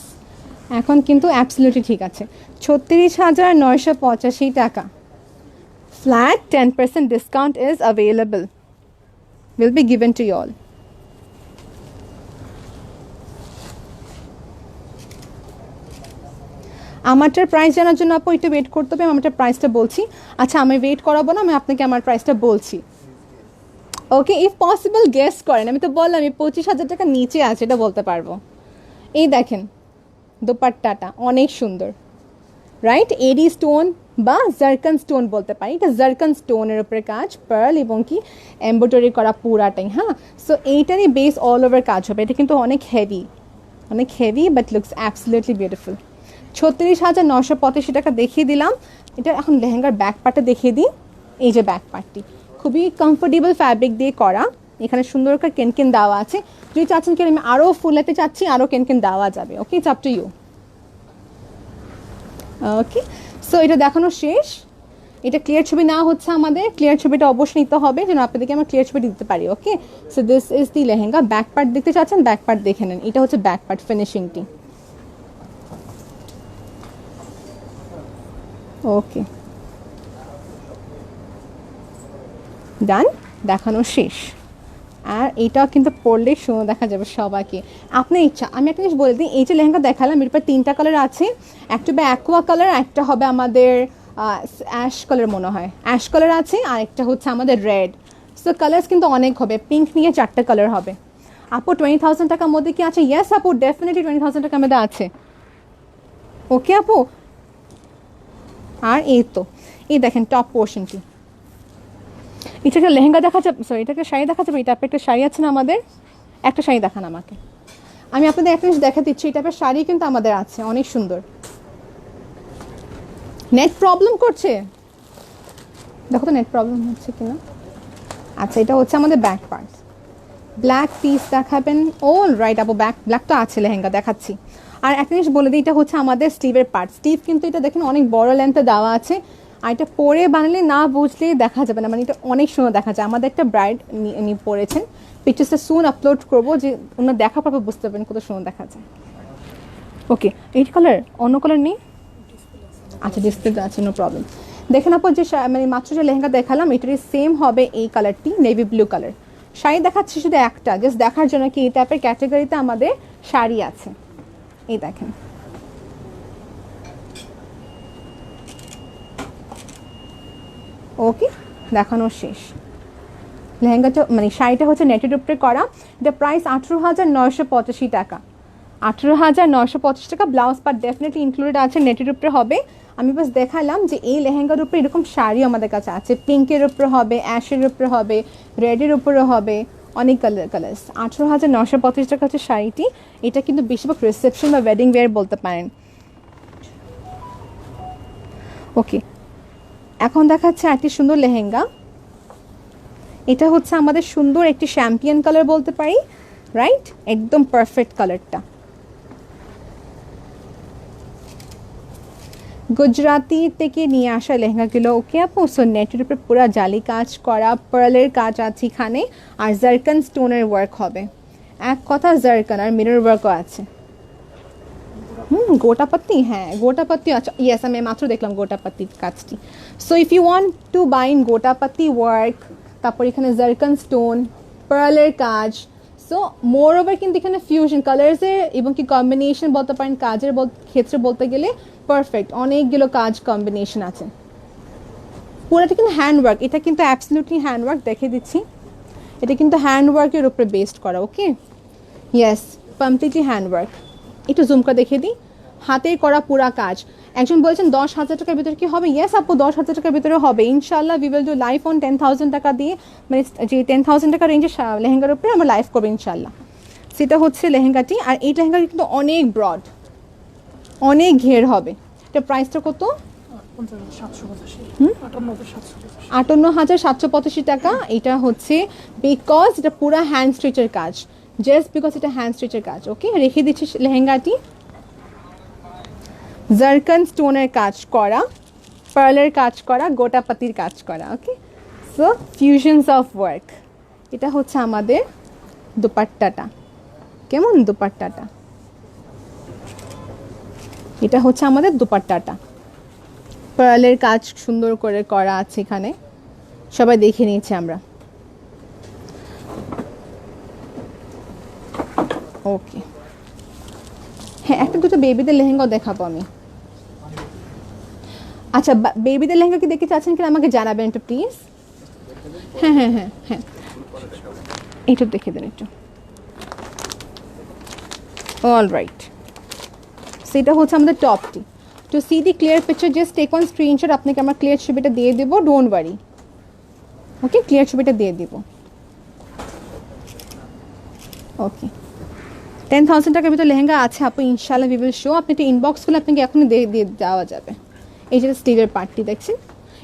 A: এখন কিন্তু অ্যাবসলিউটলি ঠিক আছে। 36,985 টাকা flat 10% discount is available, will be given to you all. আমারটার প্রাইস জানার জন্য আপু একটু ওয়েট করতে হবে, আমারটার প্রাইসটা বলছি। আচ্ছা, আমি ওয়েট করাবো না, আমি আপনাকে আমার প্রাইসটা বলছি। ওকে, ইফ পসিবল গেস করেন। আমি তো বললাম আমি 25,000 টাকা নিচে আছে, এটা বলতে পারবো। এই দেখেন দোপাট্টাটা অনেক সুন্দর, রাইট? এডি স্টোন বা জারকান স্টোন বলতে পারি। এটা জারকান স্টোনের উপরে কাজ, পার্ল এবং কি এমব্রয়ডারি করা পুরাটাই। হ্যাঁ, সো এইটারই বেস অল ওভার কাজ হবে। এটা কিন্তু অনেক heavy but looks absolutely beautiful. 36,985 টাকা দেখিয়ে দিলাম। এটা এখন লেহেঙ্গার ব্যাক পার্টটা দেখিয়ে দিই। এই যে ব্যাক পার্টটি খুবই কমফোর্টেবল ফ্যাব্রিক দিয়ে করা, এখানে সুন্দর করে কেনকেন দেওয়া আছে। যদি চাচ্ছেন কি আমি আরও ফুলাতে চাচ্ছি, আরও কেনকেন দেওয়া যাবে। Okay, it's up to you. Okay, so এটা দেখানো শেষ। এটা ক্লিয়ার ছবি নেওয়া হচ্ছে আমাদের, ক্লিয়ার ছবিটা অবশ্যই নিতে হবে যেন আপনাদেরকে আমরা ক্লিয়ার ছবি দিতে পারি। Okay, so this is the lehenga. Back part দেখতে চাচ্ছেন, ব্যাক পার্ট দেখে নেন। এটা হচ্ছে ব্যাক পার্ট ফিনিশিংটি। ওকে, ডান, দেখানো শেষ। আর এইটাও কিন্তু পরলে সুন্দর দেখা যাবে সবাইকে, আপনার ইচ্ছা। আমি একটা জিনিস বলে দিই, এই যে লেহেঙ্গা দেখালাম এরপর 3টা কালার আছে। একটা হবে অ্যাকোয়া কালার, একটা হবে আমাদের অ্যাশ কালার, মনে হয় অ্যাশ কালার আছে, আর একটা হচ্ছে আমাদের রেড। সো কালার্স কিন্তু অনেক হবে, পিঙ্ক নিয়ে 4টা কালার হবে। আপু 20,000 টাকার মধ্যে কি আছে? ইয়েস আপু, ডেফিনেটলি 20,000 টাকার মধ্যে আছে। ওকে আপু, আর এই তো এই দেখেন টপ পোর্শনটি। এটা একটা লেহেঙ্গা দেখা যাবে, সরি এটা একটা শাড়ি দেখা যাবে। এটা একটা শাড়ি আছে না আমাদের, একটা শাড়ি দেখান আমাকে। আমি আপনাদের একটা জিনিস দেখা দিচ্ছি, এই টাইপের শাড়ি কিন্তু আমাদের আছে, অনেক সুন্দর। নেট প্রবলেম করছে? দেখো তো নেট প্রবলেম হচ্ছে কিনা। আচ্ছা, এটা হচ্ছে আমাদের ব্যাক পার্ট। ব্ল্যাক পিস দেখাবেন। ও রাইট আপু, ব্ল্যাক তো আছে লেহেঙ্গা, দেখাচ্ছি। আর একটা জিনিস বলে দিই, এটা হচ্ছে আমাদের স্লিভের পার্ট। স্লিভ কিন্তু এটা দেখেন অনেক বড় লেন্থে দেওয়া আছে, আর এটা পরে বানালে না বুঝলে দেখা যাবে না, মানে এটা অনেক সুন্দর দেখা যায়। আমাদের একটা ব্রাইড পরেছেন, পিকচার্সটা সুন আপলোড করবো, যে ওনার দেখার পর বুঝতে পারবেন কত সুন্দর দেখা যায়। ওকে, এই কালার, অন্য কালার নেই? আচ্ছা, ডিসপ্লেতে আছে, নো প্রবলেম। দেখেন আপু, যে মানে মাত্র যে লেহেঙ্গা দেখালাম এটারই সেম হবে এই কালারটি, নেভি ব্লু কালার। শাড়ি দেখাচ্ছি শুধু একটা, জাস্ট দেখার জন্য কি এই টাইপের ক্যাটাগরিতে আমাদের শাড়ি আছে। এই দেখেন, ওকে, দেখানো শেষ। লেহেঙ্গাটা মানে শাড়িটা হচ্ছে নেটের উপরে করা। এটা প্রাইস 18,985 টাকা। 18,985 টাকা। ব্লাউজ পার্ট ডেফিনেটলি ইনক্লুডেড আছে, নেটের উপরে হবে। আমি বাস দেখালাম যে এই লেহেঙ্গার উপরে এরকম শাড়ি আমাদের কাছে আছে, পিঙ্কের উপরে হবে, অ্যাশের উপরে হবে, রেডের উপরে হবে, অনেক কালার্স। 18,985 টাকা হচ্ছে শাড়িটি। এটা কিন্তু বেশিরভাগ রিসেপশন বা ওয়েডিং ওয়্যার বলতে পারেন। ওকে, এখন দেখাচ্ছে একটি সুন্দর লেহেঙ্গা। এটা হচ্ছে আমাদের সুন্দর একটি শ্যাম্পিয়ন কালার বলতে পারি, রাইট? একদম পারফেক্ট কালারটা। গুজরাতি থেকে নিয়ে আসা লেহেঙ্গাগুলো। ওকে আপু, সো নেটের উপরে পুরো জালি কাজ করা, পার্লের কাজ আছে এখানে, আর জারকান স্টোনের ওয়ার্ক হবে। এক কথা জারকান, আর মিরর ওয়ার্কও আছে। গোটাপত্তি, হ্যাঁ গোটাপত্তি আছে, ইয়েস আমি মাত্র দেখলাম গোটাপত্তির কাজটি। So if you want to buy in gotapatti work, তারপর এখানে জারকান স্টোন, পার্লের কাজ, সো মোর ওভার কিন্তু এখানে ফিউশন কালার্সের এবং কি কম্বিনেশন বলতে পারেন, কাজের ক্ষেত্রে বলতে গেলে পারফেক্ট অনেকগুলো কাজ কম্বিনেশন আছে। পুরোটা কিন্তু হ্যান্ডওয়ার্ক, এটা কিন্তু অ্যাবসলিউটলি হ্যান্ডওয়ার্ক, দেখে দিচ্ছি। এটা কিন্তু হ্যান্ডওয়ার্কের উপরে বেসড করা। ওকে, ইয়েস, কমপ্লিটলি হ্যান্ডওয়ার্ক। একটু জুম করে দেখিয়ে দিই, হাতের করা পুরা কাজ। একজন বলছেন 10,000 টাকার ভিতরে কি হবে? ইয়েস আপু, 10,000 টাকার ভিতরে হবে ইনশাল্লাহ। We will do live on 10,000 টাকা দিয়ে, মানে যে 10,000 টাকা রেঞ্জের লেহেঙ্গার উপরে আমরা লাইভ করবো ইনশাল্লাহ। সেটা হচ্ছে লেহেঙ্গাটি। আর এই লেহেঙ্গাটি কিন্তু অনেক ব্রড, অনেক ঘের হবে। এটা প্রাইসটা কত? 58,785 টাকা। এটা হচ্ছে বিকজ এটা পুরা হ্যান্ড স্টিচের কাজ, জাস্ট বিকজ এটা হ্যান্ড স্টিচের কাজ। ওকে, রেখে দিচ্ছি লেহেঙ্গাটি। জারকান স্টোনের কাজ করা, পার্লের কাজ করা, গোটাপাতির কাজ করা। ওকে, সো ফিউশনস অফ ওয়ার্ক। এটা হচ্ছে আমাদের দুপাট্টাটা। কেমন দুপাট্টাটা? এটা হচ্ছে আমাদের দুপাট্টাটা। পার্লের কাজ সুন্দর করে করা আছে এখানে, সবাই দেখে নিয়েছি আমরা। ওকে, হ্যাঁ একটা দুটো বেবিদের লেহেঙ্গাও দেখাবো আমি। আচ্ছা, বেবিদের লেহেঙ্গা কি দেখতে চাচ্ছেন কিনা আমাকে জানাবেন একটু প্লিজ। হ্যাঁ হ্যাঁ হ্যাঁ হ্যাঁ, এইটা দেখে দেন একটু। অল রাইট, সেটা হচ্ছে আমাদের টপটি। To see the clear picture just take on screenshot. আপনাকে আমরা ক্লিয়ার ছবিটা দিয়ে দেবো, ডোন্ট ওয়ারি। ওকে, ক্লিয়ার ছবিটা দিয়ে দিব। ওকে, 10,000 টাকার ভিতরে লেহেঙ্গা আছে আপু ইনশাল্লাহ, উই উইল শো। আপনি একটা ইনবক্স করলে আপনাকে এখনই দিয়ে দেওয়া যাবে। এই যে স্টিভের পার্টটি দেখছেন,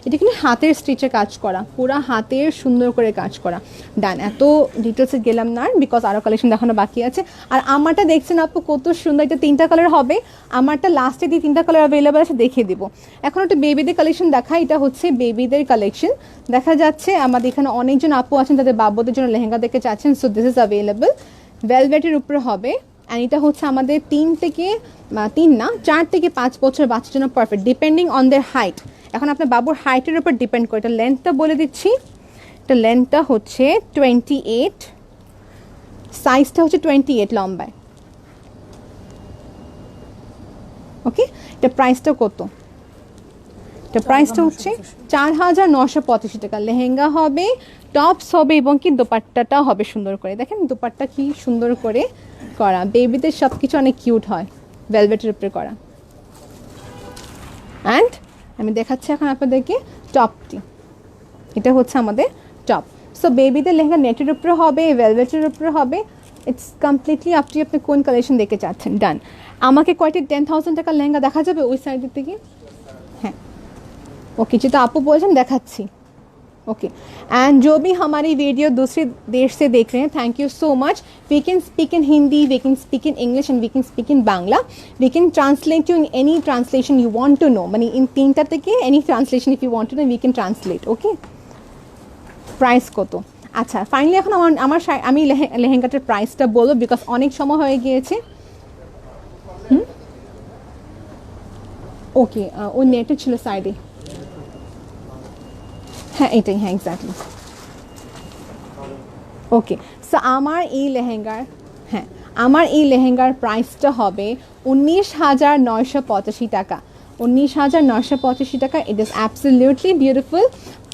A: এটা কিন্তু হাতের স্টিচে কাজ করা, পুরা হাতের সুন্দর করে কাজ করা। ডান, এত ডিটেলসে গেলাম না বিকজ আরও কালেকশন দেখানো বাকি আছে। আর আমারটা দেখছেন আপু কত সুন্দর, এটা 3টা কালার হবে। আমারটা লাস্টে দিয়ে 3টা কালার অ্যাভেলেবেল আছে, দেখিয়ে দিব। এখন একটা বেবিদের কালেকশন দেখা, এটা হচ্ছে বেবিদের কালেকশন। দেখা যাচ্ছে আমাদের এখানে অনেকজন আপু আছেন তাদের বাবুদের জন্য লেহেঙ্গা দেখতে চাচ্ছেন, সো দিস ইজ অ্যাভেলেবেল। ভেলভেটের উপরে হবে, অ্যান্ড এটা হচ্ছে আমাদের 4 থেকে 5 বছর বাচ্চার জন্য perfect, depending on their height. এখন আপনার বাবুর হাইটের উপর ডিপেন্ড করে। এটা লেন্থটা বলে দিচ্ছি, এটা লেন্থটা হচ্ছে 28, সাইজটা হচ্ছে 28 লম্বায়। ওকে, এটা প্রাইসটা কত? এটা প্রাইসটা হচ্ছে 4,985 টাকা। লেহেঙ্গা হবে, টপস হবে এবং কি দোপাট্টাটা হবে সুন্দর করে। দেখেন দোপাট্টা কি সুন্দর করে করা, বেবিদের সব কিছু অনেক কিউট হয় ভেলভেটের উপরে করা। অ্যান্ড আমি দেখাচ্ছি এখন আপনাদেরকে টপটি। এটা হচ্ছে আমাদের টপ। সো বেবিদের লেহেঙ্গা নেটের উপরে হবে, ভেলভেটের উপরে হবে, ইটস কমপ্লিটলি আপনি কোন কালেকশন দেখতে চাচ্ছেন। ডান, আমাকে কয়টি 10,000 টাকার লেহেঙ্গা দেখা যাবে ওই সাইডের থেকে? হ্যাঁ, ওকে, যেটা আপু বলছেন দেখাচ্ছি। ओके एंड जो भी हमारी वीडियो दूसरे देश से देख रहे हैं, thank you so much. We can speak in Hindi, we can speak in English and we can speak in Bangla. We can translate you in any translation you want to know, মানে ইন তিনটা থেকে any translation if you want to know we can translate. Okay, price কত? আচ্ছা finally এখন আমি লেহেঙ্গাটার প্রাইসটা বলবো because অনেক সময় হয়ে গিয়েছে. ওকে, ও নেটে ছিল সাইডে. হ্যাঁ এটাই, হ্যাঁ এক্স্যাক্টলি. ওকে, সো আমার এই লেহেঙ্গার প্রাইসটা হবে 19,985 টাকা. 19,985 টাকা. It is absolutely beautiful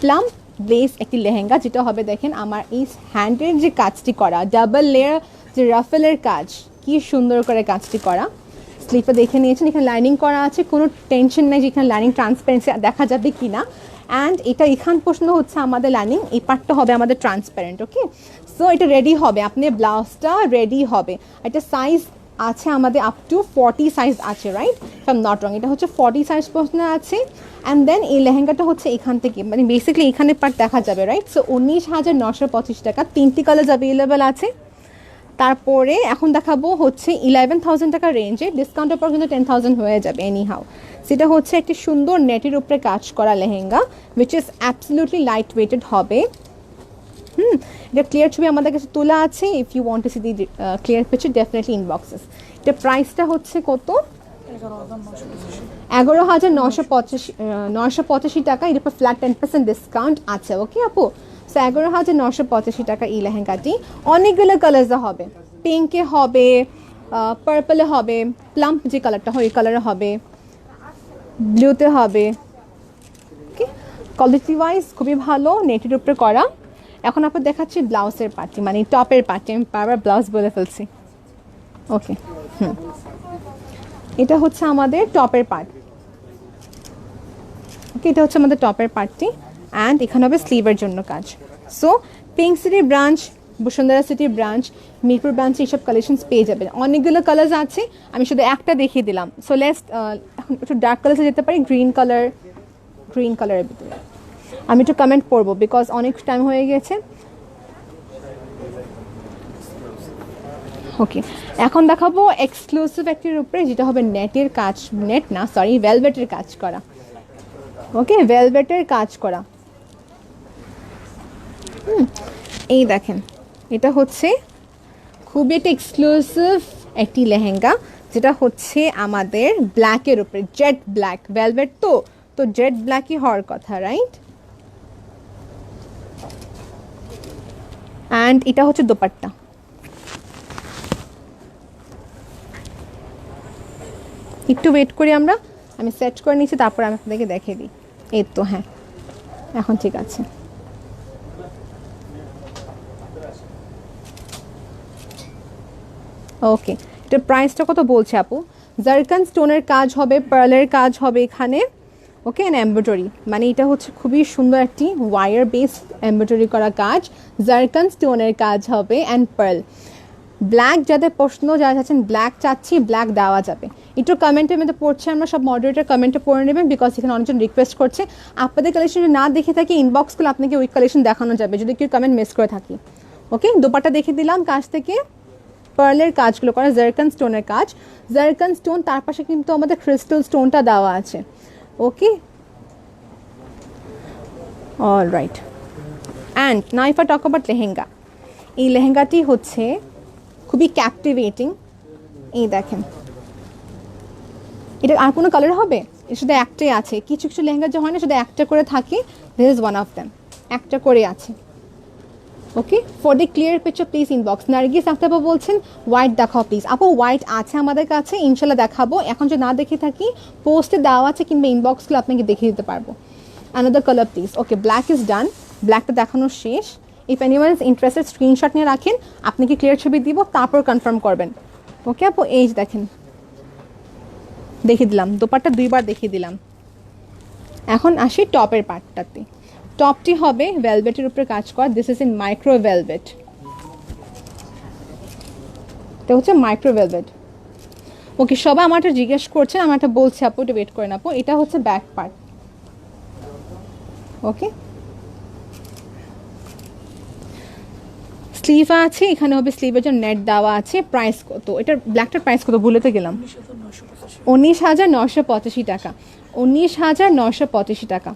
A: plum bless একটি লেহেঙ্গা, যেটা হবে দেখেন আমার এই হ্যান্ডের যে কাজটি করা, ডাবল লেয়ার যে রাফেলের কাজ, কি সুন্দর করে কাজটি করা. স্লিপটা দেখে নিয়েছেন, এখানে লাইনিং করা আছে, কোনো টেনশন নেই যে এখানে লাইনিং ট্রান্সপারেন্সি দেখা যাবে কি না. অ্যান্ড এটা এখান প্রশ্ন হচ্ছে আমাদের লাইনিং, এই পার্টটা হবে আমাদের ট্রান্সপারেন্ট. ওকে, সো এটা রেডি হবে, আপনি ব্লাউজটা রেডি হবে. এটা সাইজ আছে আমাদের আপ টু 40 সাইজ আছে, right? I am not wrong, এটা হচ্ছে 40 সাইজ প্রশ্ন আছে. অ্যান্ড দেন এই লেহেঙ্গাটা হচ্ছে এখান থেকে, মানে বেসিক্যালি এখানে পার্ট দেখা যাবে, রাইট? সো 19,925 টাকা. 3টি কালার অ্যাভেলেবেল আছে. তারপরে এখন দেখাবো হচ্ছে 11,000 টাকা রেঞ্জে, ডিসকাউন্টের পর কিন্তু 10,000 হয়ে যাবে এনি হাউ. সেটা হচ্ছে একটি সুন্দর নেটের উপরে কাজ করা lehenga which is absolutely light weighted হবে. এটা ক্লিয়ার ছবি আমাদের কাছে তোলা আছে. If you want to see the clear picture definitely inbox us. এটা প্রাইসটা হচ্ছে কত? 11,985 টাকা. এর উপর ফ্ল্যাট 10% ডিসকাউন্ট আছে. ওকে আপু, সো 11,985 টাকা এই লেহেঙ্গাটি. অনেকগুলো কালার্সে হবে, পিঙ্কে হবে, পার্পলে হবে, প্লাম্প যে কালারটা হয় ওই কালারে হবে, ব্লুতে হবে. ওকে, কোয়ালিটি ওয়াইজ খুবই ভালো, নেটের উপরে করা. এখন আপনার দেখাচ্ছি ব্লাউজের পার্টি, মানে টপের পার্টি. আমি বারবার ব্লাউজ বলে ফেলছি. ওকে, এটা হচ্ছে আমাদের টপের পার্ট. ওকে, এটা হচ্ছে আমাদের টপের পার্টটি. অ্যান্ড এখানে হবে স্লিভের জন্য কাজ. So pink city branch, Bashundhara city branch, Mirpur ব্রাঞ্চে এইসব কালেকশনস পেয়ে যাবেন. অনেকগুলো কালার্স আছে, আমি শুধু একটা দেখিয়ে দিলাম. সো লেটস এখন একটু ডার্ক কালার্সে যেতে পারি. গ্রিন কালারের ভিতরে আমি একটু কমেন্ট করবো বিকজ অনেক টাইম হয়ে গেছে. ওকে, এখন দেখাবো এক্সক্লুসিভ একটির উপরে, যেটা হবে নেটের কাজ, নেট না সরি ভেলভেটের কাজ করা. ওকে, ভেলভেটের কাজ করা. এই দেখেন, এটা হচ্ছে খুবই একটা এক্সক্লুসিভ একটি লেহেঙ্গা, যেটা হচ্ছে আমাদের ব্ল্যাকের উপরে, জেড ব্ল্যাক. ভেলভেট তো জেড ব্ল্যাকই হওয়ার কথা, রাইট? অ্যান্ড এটা হচ্ছে দোপাট্টা. একটু ওয়েট করি আমি সেট করে নিচ্ছি, তারপর আমি আপনাদেরকে দেখিয়ে দিই. এই তো, হ্যাঁ এখন ঠিক আছে. ওকে, এটার প্রাইসটা কত বলছে আপু? জারকান স্টোনের কাজ হবে, পার্লের কাজ হবে এখানে. ওকে, অ্যান্ড এমব্রয়ডারি, মানে এটা হচ্ছে খুবই সুন্দর একটি ওয়ার বেস এমব্রয়ডারি করা কাজ. জারকান স্টোনের কাজ হবে অ্যান্ড পার্ল. ব্ল্যাক যাদের প্রশ্ন, যারা চাচ্ছেন ব্ল্যাক চাচ্ছি, ব্ল্যাক দেওয়া যাবে. একটু কমেন্টের মধ্যে পড়ছে, আমরা সব মডারেটার কমেন্টে পড়ে নেবেন বিকজ এখানে অনেকজন রিকোয়েস্ট করছে. আপনাদের কালেকশন যদি না দেখে থাকি, ইনবক্সগুলো আপনাকে ওই কালেকশন দেখানো যাবে যদি কেউ কমেন্ট মিস করে থাকি. ওকে, দোপাট্টা দেখে দিলাম কাজ থেকে, পার্লের কাজগুলো করা, জারকান স্টোনের কাজ. জারকান স্টোন, তার পাশে কিন্তু আমাদের ক্রিস্টাল স্টোনটা দেওয়া আছে. Okay, all right. And now if I talk about lehenga, এই লেহেঙ্গাটি হচ্ছে খুবই ক্যাপটিভেটিং. এই দেখেন, এটা আর কোনো কালার হবে? এটা শুধু একটাই আছে. কিছু কিছু লেহেঙ্গা যে হয় না শুধু একটা করে থাকে, this is one of them. একটা করে আছে. Okay, for the clear picture please inbox. Nargis Akhtar বলছেন হোয়াইট দেখাও প্লিজ. আপু হোয়াইট আছে আমাদের কাছে, ইনশাল্লাহ দেখাবো. এখন যদি না দেখে থাকি, পোস্টে দেওয়া আছে কিংবা ইনবক্সগুলো আপনাকে দেখিয়ে দিতে পারবো. Another colour please. Okay, black is done, ব্ল্যাকটা দেখানো শেষ. If anyone is interested screenshot নিয়ে রাখেন, আপনাকে ক্লিয়ার ছবি দিব, তারপর কনফার্ম করবেন. ওকে আপু, এই দেখেন দেখিয়ে দিলাম, দোপাট্টা দুইবার দেখিয়ে দিলাম. এখন আসি টপের পার্টটাতে. টপটি হবে ভেলভেটের উপরে কাজ করা. This is in micro velvet. এটা হচ্ছে মাইক্রো ভেলভেট. ওকে, সবাই আমারটা জিজ্ঞেস করছেন, আমারটা বলছে আপু, একটু ওয়েট করেন আপু. এটা হচ্ছে ব্যাক পার্ট. ওকে, স্লিভ আছে, এখানে হবে স্লিভের জন্য নেট দেওয়া আছে। প্রাইস কত? এটার ব্ল্যাকটার প্রাইস কত ভুলেতে গেলাম। 19,985 টাকা। 19,985 টাকা।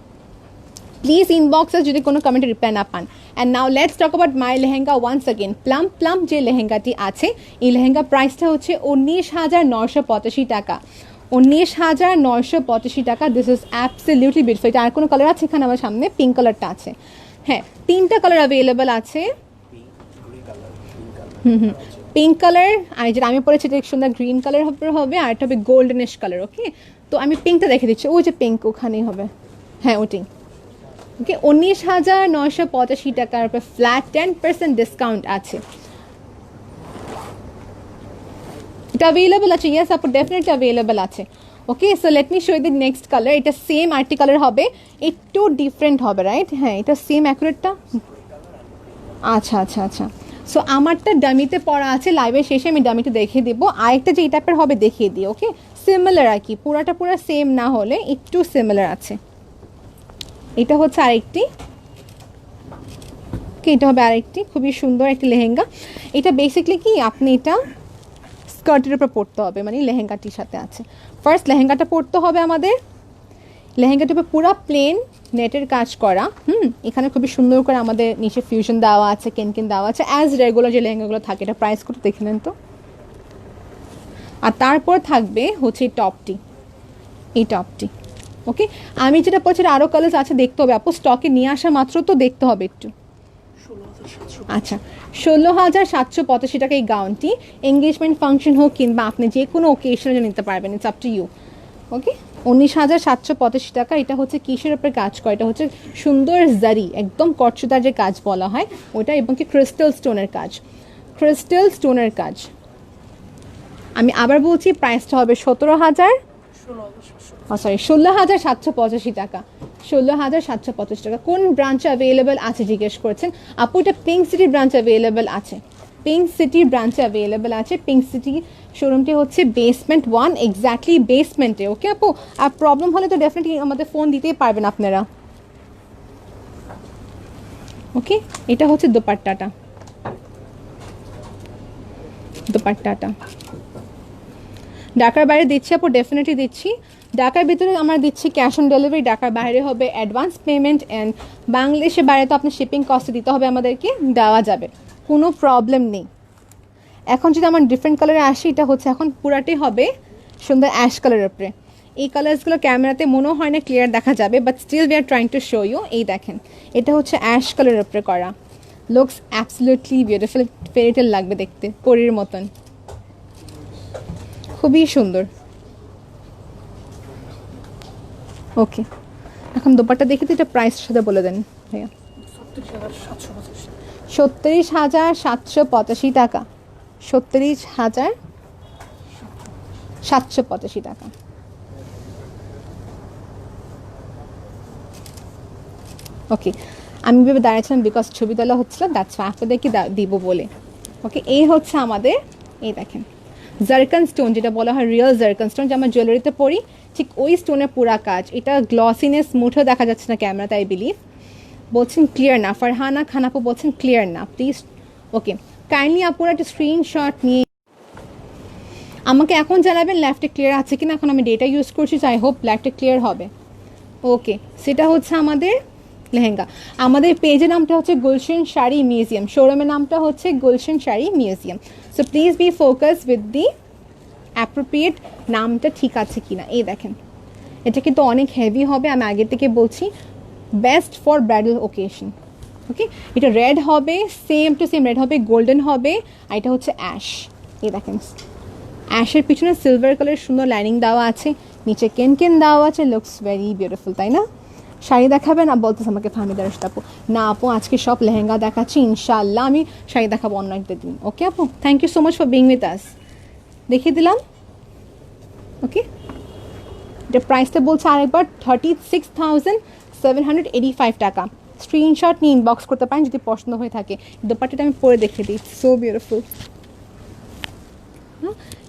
A: প্লিজ ইনবক্সে যদি কোনো কমেন্টে রিপ্লাই না পান। And now let's talk about my lehenga once again. Plum যে লেহেঙ্গাটি আছে, এই লেহেঙ্গা প্রাইসটা হচ্ছে 19,985 টাকা। 19,985 টাকা। This is absolutely beautiful. এটা আর কোনো কালার আছে? এখানে আমার সামনে পিঙ্ক কালারটা আছে। হ্যাঁ, 3টা কালার অ্যাভেলেবেল আছে। পিঙ্ক কালার, আর যেটা আমি পরেছি এটা সুন্দর গ্রিন কালার হবে, আর এটা হবে গোল্ডেনিশ কালার। ওকে, তো আমি পিঙ্কটা দেখে দিচ্ছি। ওই যে পিঙ্ক ওখানেই হবে, হ্যাঁ ওটাই। ওকে, 19,985 টাকার উপরে ফ্ল্যাট 10% ডিসকাউন্ট আছে। এটা অ্যাভেলেবল আছে? ইয়েস আপু, ডেফিনেটলি অ্যাভেলেবল আছে। Okay, so let me show the next colour. এটা সেম আরেকটি কালার হবে, একটু ডিফারেন্ট হবে, রাইট? হ্যাঁ, এটা সেম অ্যাকুরেটটা। আচ্ছা আচ্ছা আচ্ছা, সো আমারটা ডামিতে পড়া আছে, লাইভের শেষে আমি ডামিটা দেখিয়ে দেবো। আরেকটা যে এই টাইপের হবে দেখিয়ে দিই। ওকে, সিমিলার আর কি, পুরাটা সেম না হলে একটু সিমিলার আছে। এটা হচ্ছে আরেকটি, এটা হবে আরেকটি খুবই সুন্দর একটি লেহেঙ্গা। এটা বেসিকলি কি, আপনি এটা স্কার্টের উপর পরতে হবে, মানে লেহেঙ্গাটির সাথে আছে। ফার্স্ট লেহেঙ্গাটা পরতে হবে আমাদের। লেহেঙ্গাটার উপর পুরো প্লেন নেটের কাজ করা। এখানে খুবই সুন্দর করে আমাদের নিচে ফিউশন দেওয়া আছে, কেন দেওয়া আছে, অ্যাজ রেগুলার যে লেহেঙ্গাগুলো থাকে। এটা প্রাইস কত দেখে নেন তো। আর তারপর থাকবে হচ্ছে এই টপটি। ওকে, আমি যেটা পড়ছি আরও কালার্স আছে, দেখতে হবে আপু, স্টকে নিয়ে আসা মাত্র তো দেখতে হবে একটু। আচ্ছা, 16,785 টাকা এই গাউনটি। এঙ্গেজমেন্ট ফাংশন হোক কিংবা আপনি যে কোনো ওকেশনে নিতে পারবেন, ইটস আপ টু ইউ। ওকে, 19,785 টাকা। এটা হচ্ছে কিসের উপরে কাজ করে? এটা হচ্ছে সুন্দর জারি, একদম কটসুতার যে কাজ বলা হয় ওটা, এবং কি ক্রিস্টাল স্টোনের কাজ। আমি আবার বলছি, প্রাইসটা হবে 16,785 টাকা। 16,785 টাকা। কোন ব্রাঞ্চে অ্যাভেলেবেল আছে জিজ্ঞেস করছেন আপু? এটা পিঙ্ক সিটি ব্রাঞ্চ অ্যাভেলেবেল আছে। পিঙ্ক সিটি ব্রাঞ্চে অ্যাভেলেবেল আছে। পিঙ্ক সিটি শোরুমটি হচ্ছে বেসমেন্ট 1, এক্স্যাক্টলি বেসমেন্টে। ওকে আপু, আর প্রবলেম হলে তো ডেফিনেটলি আমাদের ফোন দিতেই পারবেন আপনারা। ওকে, এটা হচ্ছে দোপাট্টাটা। ঢাকার বাইরে দিচ্ছি আপু, ডেফিনেটলি দিচ্ছি। ঢাকার ভিতরে আমরা দিচ্ছি ক্যাশ অন ডেলিভারি, ঢাকার বাইরে হবে অ্যাডভান্স পেমেন্ট, অ্যান্ড বাংলাদেশের বাইরে তো আপনার শিপিং কস্ট দিতে হবে আমাদেরকে, দেওয়া যাবে, কোনো প্রবলেম নেই। এখন যদি আমার ডিফারেন্ট কালারে আসি, এটা হচ্ছে এখন পুরাটাই হবে সুন্দর অ্যাশ কালারের উপরে। এই কালার্সগুলো ক্যামেরাতে মনেও হয় না ক্লিয়ার দেখা যাবে, but still we are trying to show you. এই দেখেন, এটা হচ্ছে অ্যাশ কালারের উপরে করা। লুকস অ্যাবসলিউটলি বিউটিফুল, ফেরিটেল লাগবে দেখতে, পরীর মতন, খুবই সুন্দর। ওকে, এখন দোপাট্টা দেখি তো, এটা প্রাইসের সাথে বলে দেন ভাইয়া। 36,785 টাকা। 36,785 টাকা। ওকে, আমি ভেবে দাঁড়িয়েছিলাম বিকজ ছবি তোলা হচ্ছিল, দ্যাটস আপনাদেরকে দিব বলে। ওকে, এই হচ্ছে আমাদের, এই দেখেন জারকান স্টোন, যেটা বলা হয় রিয়েল জারকান স্টোন, যে আমরা জুয়েলারিতে পরি, ঠিক ওই স্টোনের পুরা কাজ। এটা গ্লসিনেস মুঠেও দেখা যাচ্ছে না ক্যামেরাতে, আই বিলিভ। বলছেন ক্লিয়ার না, ফারহানা খান আপু বলছেন ক্লিয়ার না, প্লিজ। ওকে, কাইন্ডলি আপুরা একটা স্ক্রিনশট নিয়ে আমাকে এখন জানাবেন লেফটে ক্লিয়ার আছে কিনা। এখন আমি ডেটা ইউজ করছি, আই হোপ লেফটে ক্লিয়ার হবে। ওকে, সেটা হচ্ছে আমাদের লেহেঙ্গা। আমাদের পেজের নামটা হচ্ছে গুলশান শাড়ি মিউজিয়াম, শোরুমের নামটা হচ্ছে Gulshan Sari museum. So please be focus with the appropriate নামটা ঠিক আছে কিনা। এই দেখেন, এটা কিন্তু অনেক হেভি হবে, আমি আগে থেকে বলছি, বেস্ট ফর ব্রাইডাল ওকেশন। ওকে, এটা রেড হবে, সেম টু সেম রেড হবে, গোল্ডেন হবে, আর এটা হচ্ছে অ্যাশ। এই দেখেন, অ্যাশের পিছনে সিলভার কালারের সুন্দর লাইনিং দেওয়া আছে, নিচে কেন দেওয়া আছে, লুকস ভেরি বিউটিফুল, তাই না? শাড়ি দেখাবেন না বলতেছে আমাকে ফাহমিদা রাশিদ আপু। না আপু, আজকে সব লেহেঙ্গা দেখাচ্ছি, ইনশাআল্লাহ আমি শাড়ি দেখাবো অন্য একটা দিন। ওকে আপু, thank you so much for being with us. দেখিয়ে দিলাম। ওকে, এটা প্রাইসটা বলছে আরেকবার 36,785 টাকা। স্ক্রিনশট নিয়ে ইনবক্স করতে পারেন যদি পছন্দ হয়ে থাকে। দোপাট্টাটা আমি পরে দেখিয়ে দিই, সো বিউটিফুল।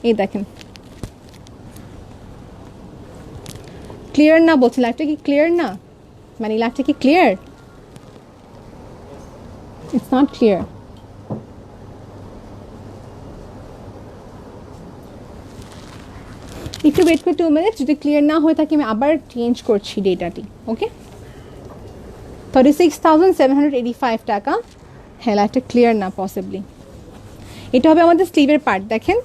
A: এই দেখেন, ক্লিয়ার না বলছি, লাইভটা কি ক্লিয়ার না? মানে লাইভটা কি ক্লিয়ার? It's not clear. একটু ওয়েট করে 2 মিনিট, যদি ক্লিয়ার না হয়ে থাকে আমি আবার চেঞ্জ করছি ডেটাটি। ওকে, 36,785 টাকা। হ্যাঁ, এটা ক্লিয়ার না পসিবলি। এটা হবে আমাদের স্লিভের পার্ট। দেখেন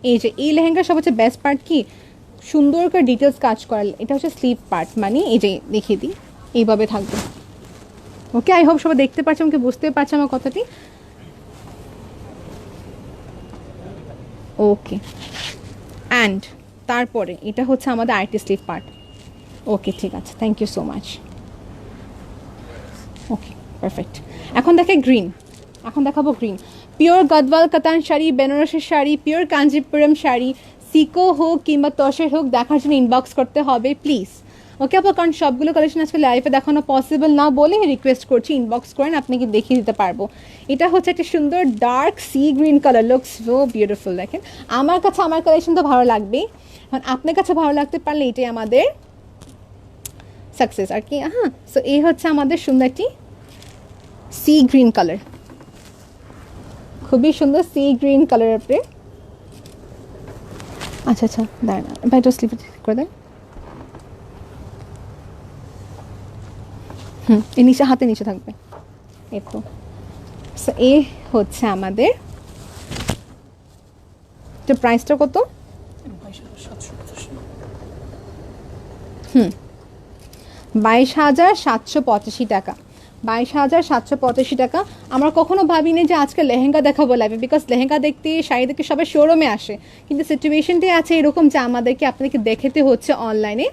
A: এই যে এই লেহেঙ্গার সবচেয়ে বেস্ট পার্ট কি, সুন্দর করে ডিটেলস কাজ করা। এটা হচ্ছে স্লিভ পার্ট, মানে এই যে দেখিয়ে দিই এইভাবে থাকবে। ওকে, আই হোপ সবাই দেখতে পাচ্ছি, আমাকে বুঝতে পারছে আমার কথাটি। ওকে, অ্যান্ড তারপরে এটা হচ্ছে আমাদের আইটি স্লিভ পার্ট। ওকে, ঠিক আছে, thank you so much. Okay, perfect. এখন গ্রিন, এখন দেখাবো গ্রিন। পিওর গদওয়াল কাতান শাড়ি, বেনারসের শাড়ি, পিওর কাঞ্জিপুরম শাড়ি, সিকো হোক কিংবা তসের হোক, দেখার জন্য ইনবক্স করতে হবে প্লিজ। ওকে আপু, কারণ সবগুলো কালেকশন আজকে লাইভে দেখানো পসিবল না বলে রিকোয়েস্ট করছি ইনবক্স করেন, আপনাকে দেখিয়ে দিতে পারবো। এটা হচ্ছে একটা সুন্দর dark sea green colour, looks so beautiful. দেখেন আমার কাছে আমার কালেকশন তো ভালো লাগবেই, কারণ আপনার কাছে ভালো লাগতে পারলে এটাই আমাদের সাকসেস আর কি। হ্যাঁ, সো এই হচ্ছে আমাদের সুন্দর একটি সি গ্রিন কালার, খুবই সুন্দর সি গ্রিন কালারের উপরে। আচ্ছা আচ্ছা, দাঁড়ান ভাইটা স্লিপ করে দেন। এই নিচে, হাতে নিচে থাকবে। এই তো, সো এই হচ্ছে আমাদের, প্রাইসটা কত? 22,785 টাকা। 22,785 টাকা। আমরা কখনো ভাবিনি যে আজকে লেহেঙ্গা দেখাবো লাইভে, বিকজ লেহেঙ্গা দেখতে, শাড়ি দেখতে সবাই শোরুমে আসে, কিন্তু সিচুয়েশনটাই আছে এরকম যে আপনাদেরকে দেখাতে হচ্ছে অনলাইনে।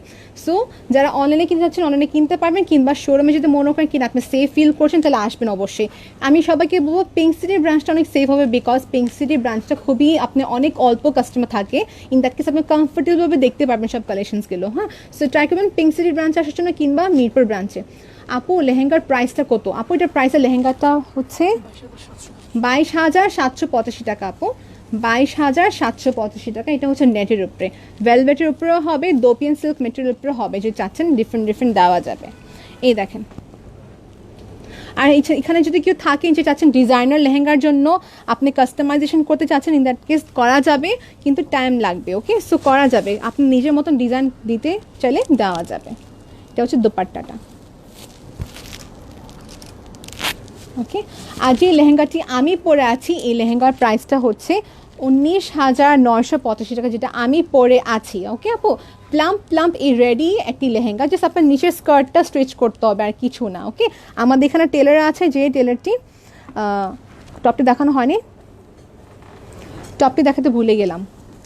A: সো যারা অনলাইনে কিনতে চাচ্ছেন অনলাইনে কিনতে পারবেন, কিংবা শোরুমে যদি মনে করেন কিনা আপনি সেফ ফিল করছেন তাহলে আসবেন অবশ্যই। আমি সবাইকে বলবো পিঙ্ক সিটির ব্রাঞ্চটা অনেক সেফ হবে, বিকজ পিঙ্ক সিটির ব্রাঞ্চটা খুবই, আপনি অনেক অল্প কাস্টমার থাকে, ইন দ্যাট কেস আপনি কমফোর্টেবলভাবে দেখতে পারবেন সব কালেকশনসগুলো। হ্যাঁ, সো ট্রাই করবেন পিঙ্ক সিটির ব্রাঞ্চে আসার জন্য, কিংবা মিরপুর ব্রাঞ্চে। আপু লেহেঙ্গার প্রাইসটা কত? আপু এটার প্রাইসের লেহেঙ্গাটা হচ্ছে 22,785 টাকা। আপু 22,785 টাকা। এটা হচ্ছে নেটের উপরে, ভেলভেটের উপরেও হবে, দোপিয়ান সিল্ক মেটেরিয়াল উপরে হবে, যে চাচ্ছেন ডিফারেন্ট ডিফারেন্ট দেওয়া যাবে। এই দেখেন, আর এখানে যদি কেউ থাকেন যে চাচ্ছেন ডিজাইনার লেহেঙ্গার জন্য আপনি কাস্টমাইজেশন করতে চাচ্ছেন, ইন দ্যাট কেস করা যাবে, কিন্তু টাইম লাগবে। ওকে, সো করা যাবে, আপনি নিজের মতন ডিজাইন দিতে চাইলে দেওয়া যাবে। এটা হচ্ছে দোপাট্টাটা। ওকে, আর যে লেহেঙ্গাটি আমি পরে আছি, এই লেহেঙ্গার প্রাইসটা হচ্ছে 19,985 টাকা, যেটা আমি পরে আছি। ওকে আপু, প্লাম্প এই রেডি একটি লেহেঙ্গা, জাস্ট আপনার নিচের স্কার্টটা স্ট্রেচ করতে হবে, আর কিছু না। ওকে, আমাদের এখানে টেলার আছে, যে টেলারটি, টপটি দেখানো হয়নি, টপটি দেখাতে ভুলে গেলাম,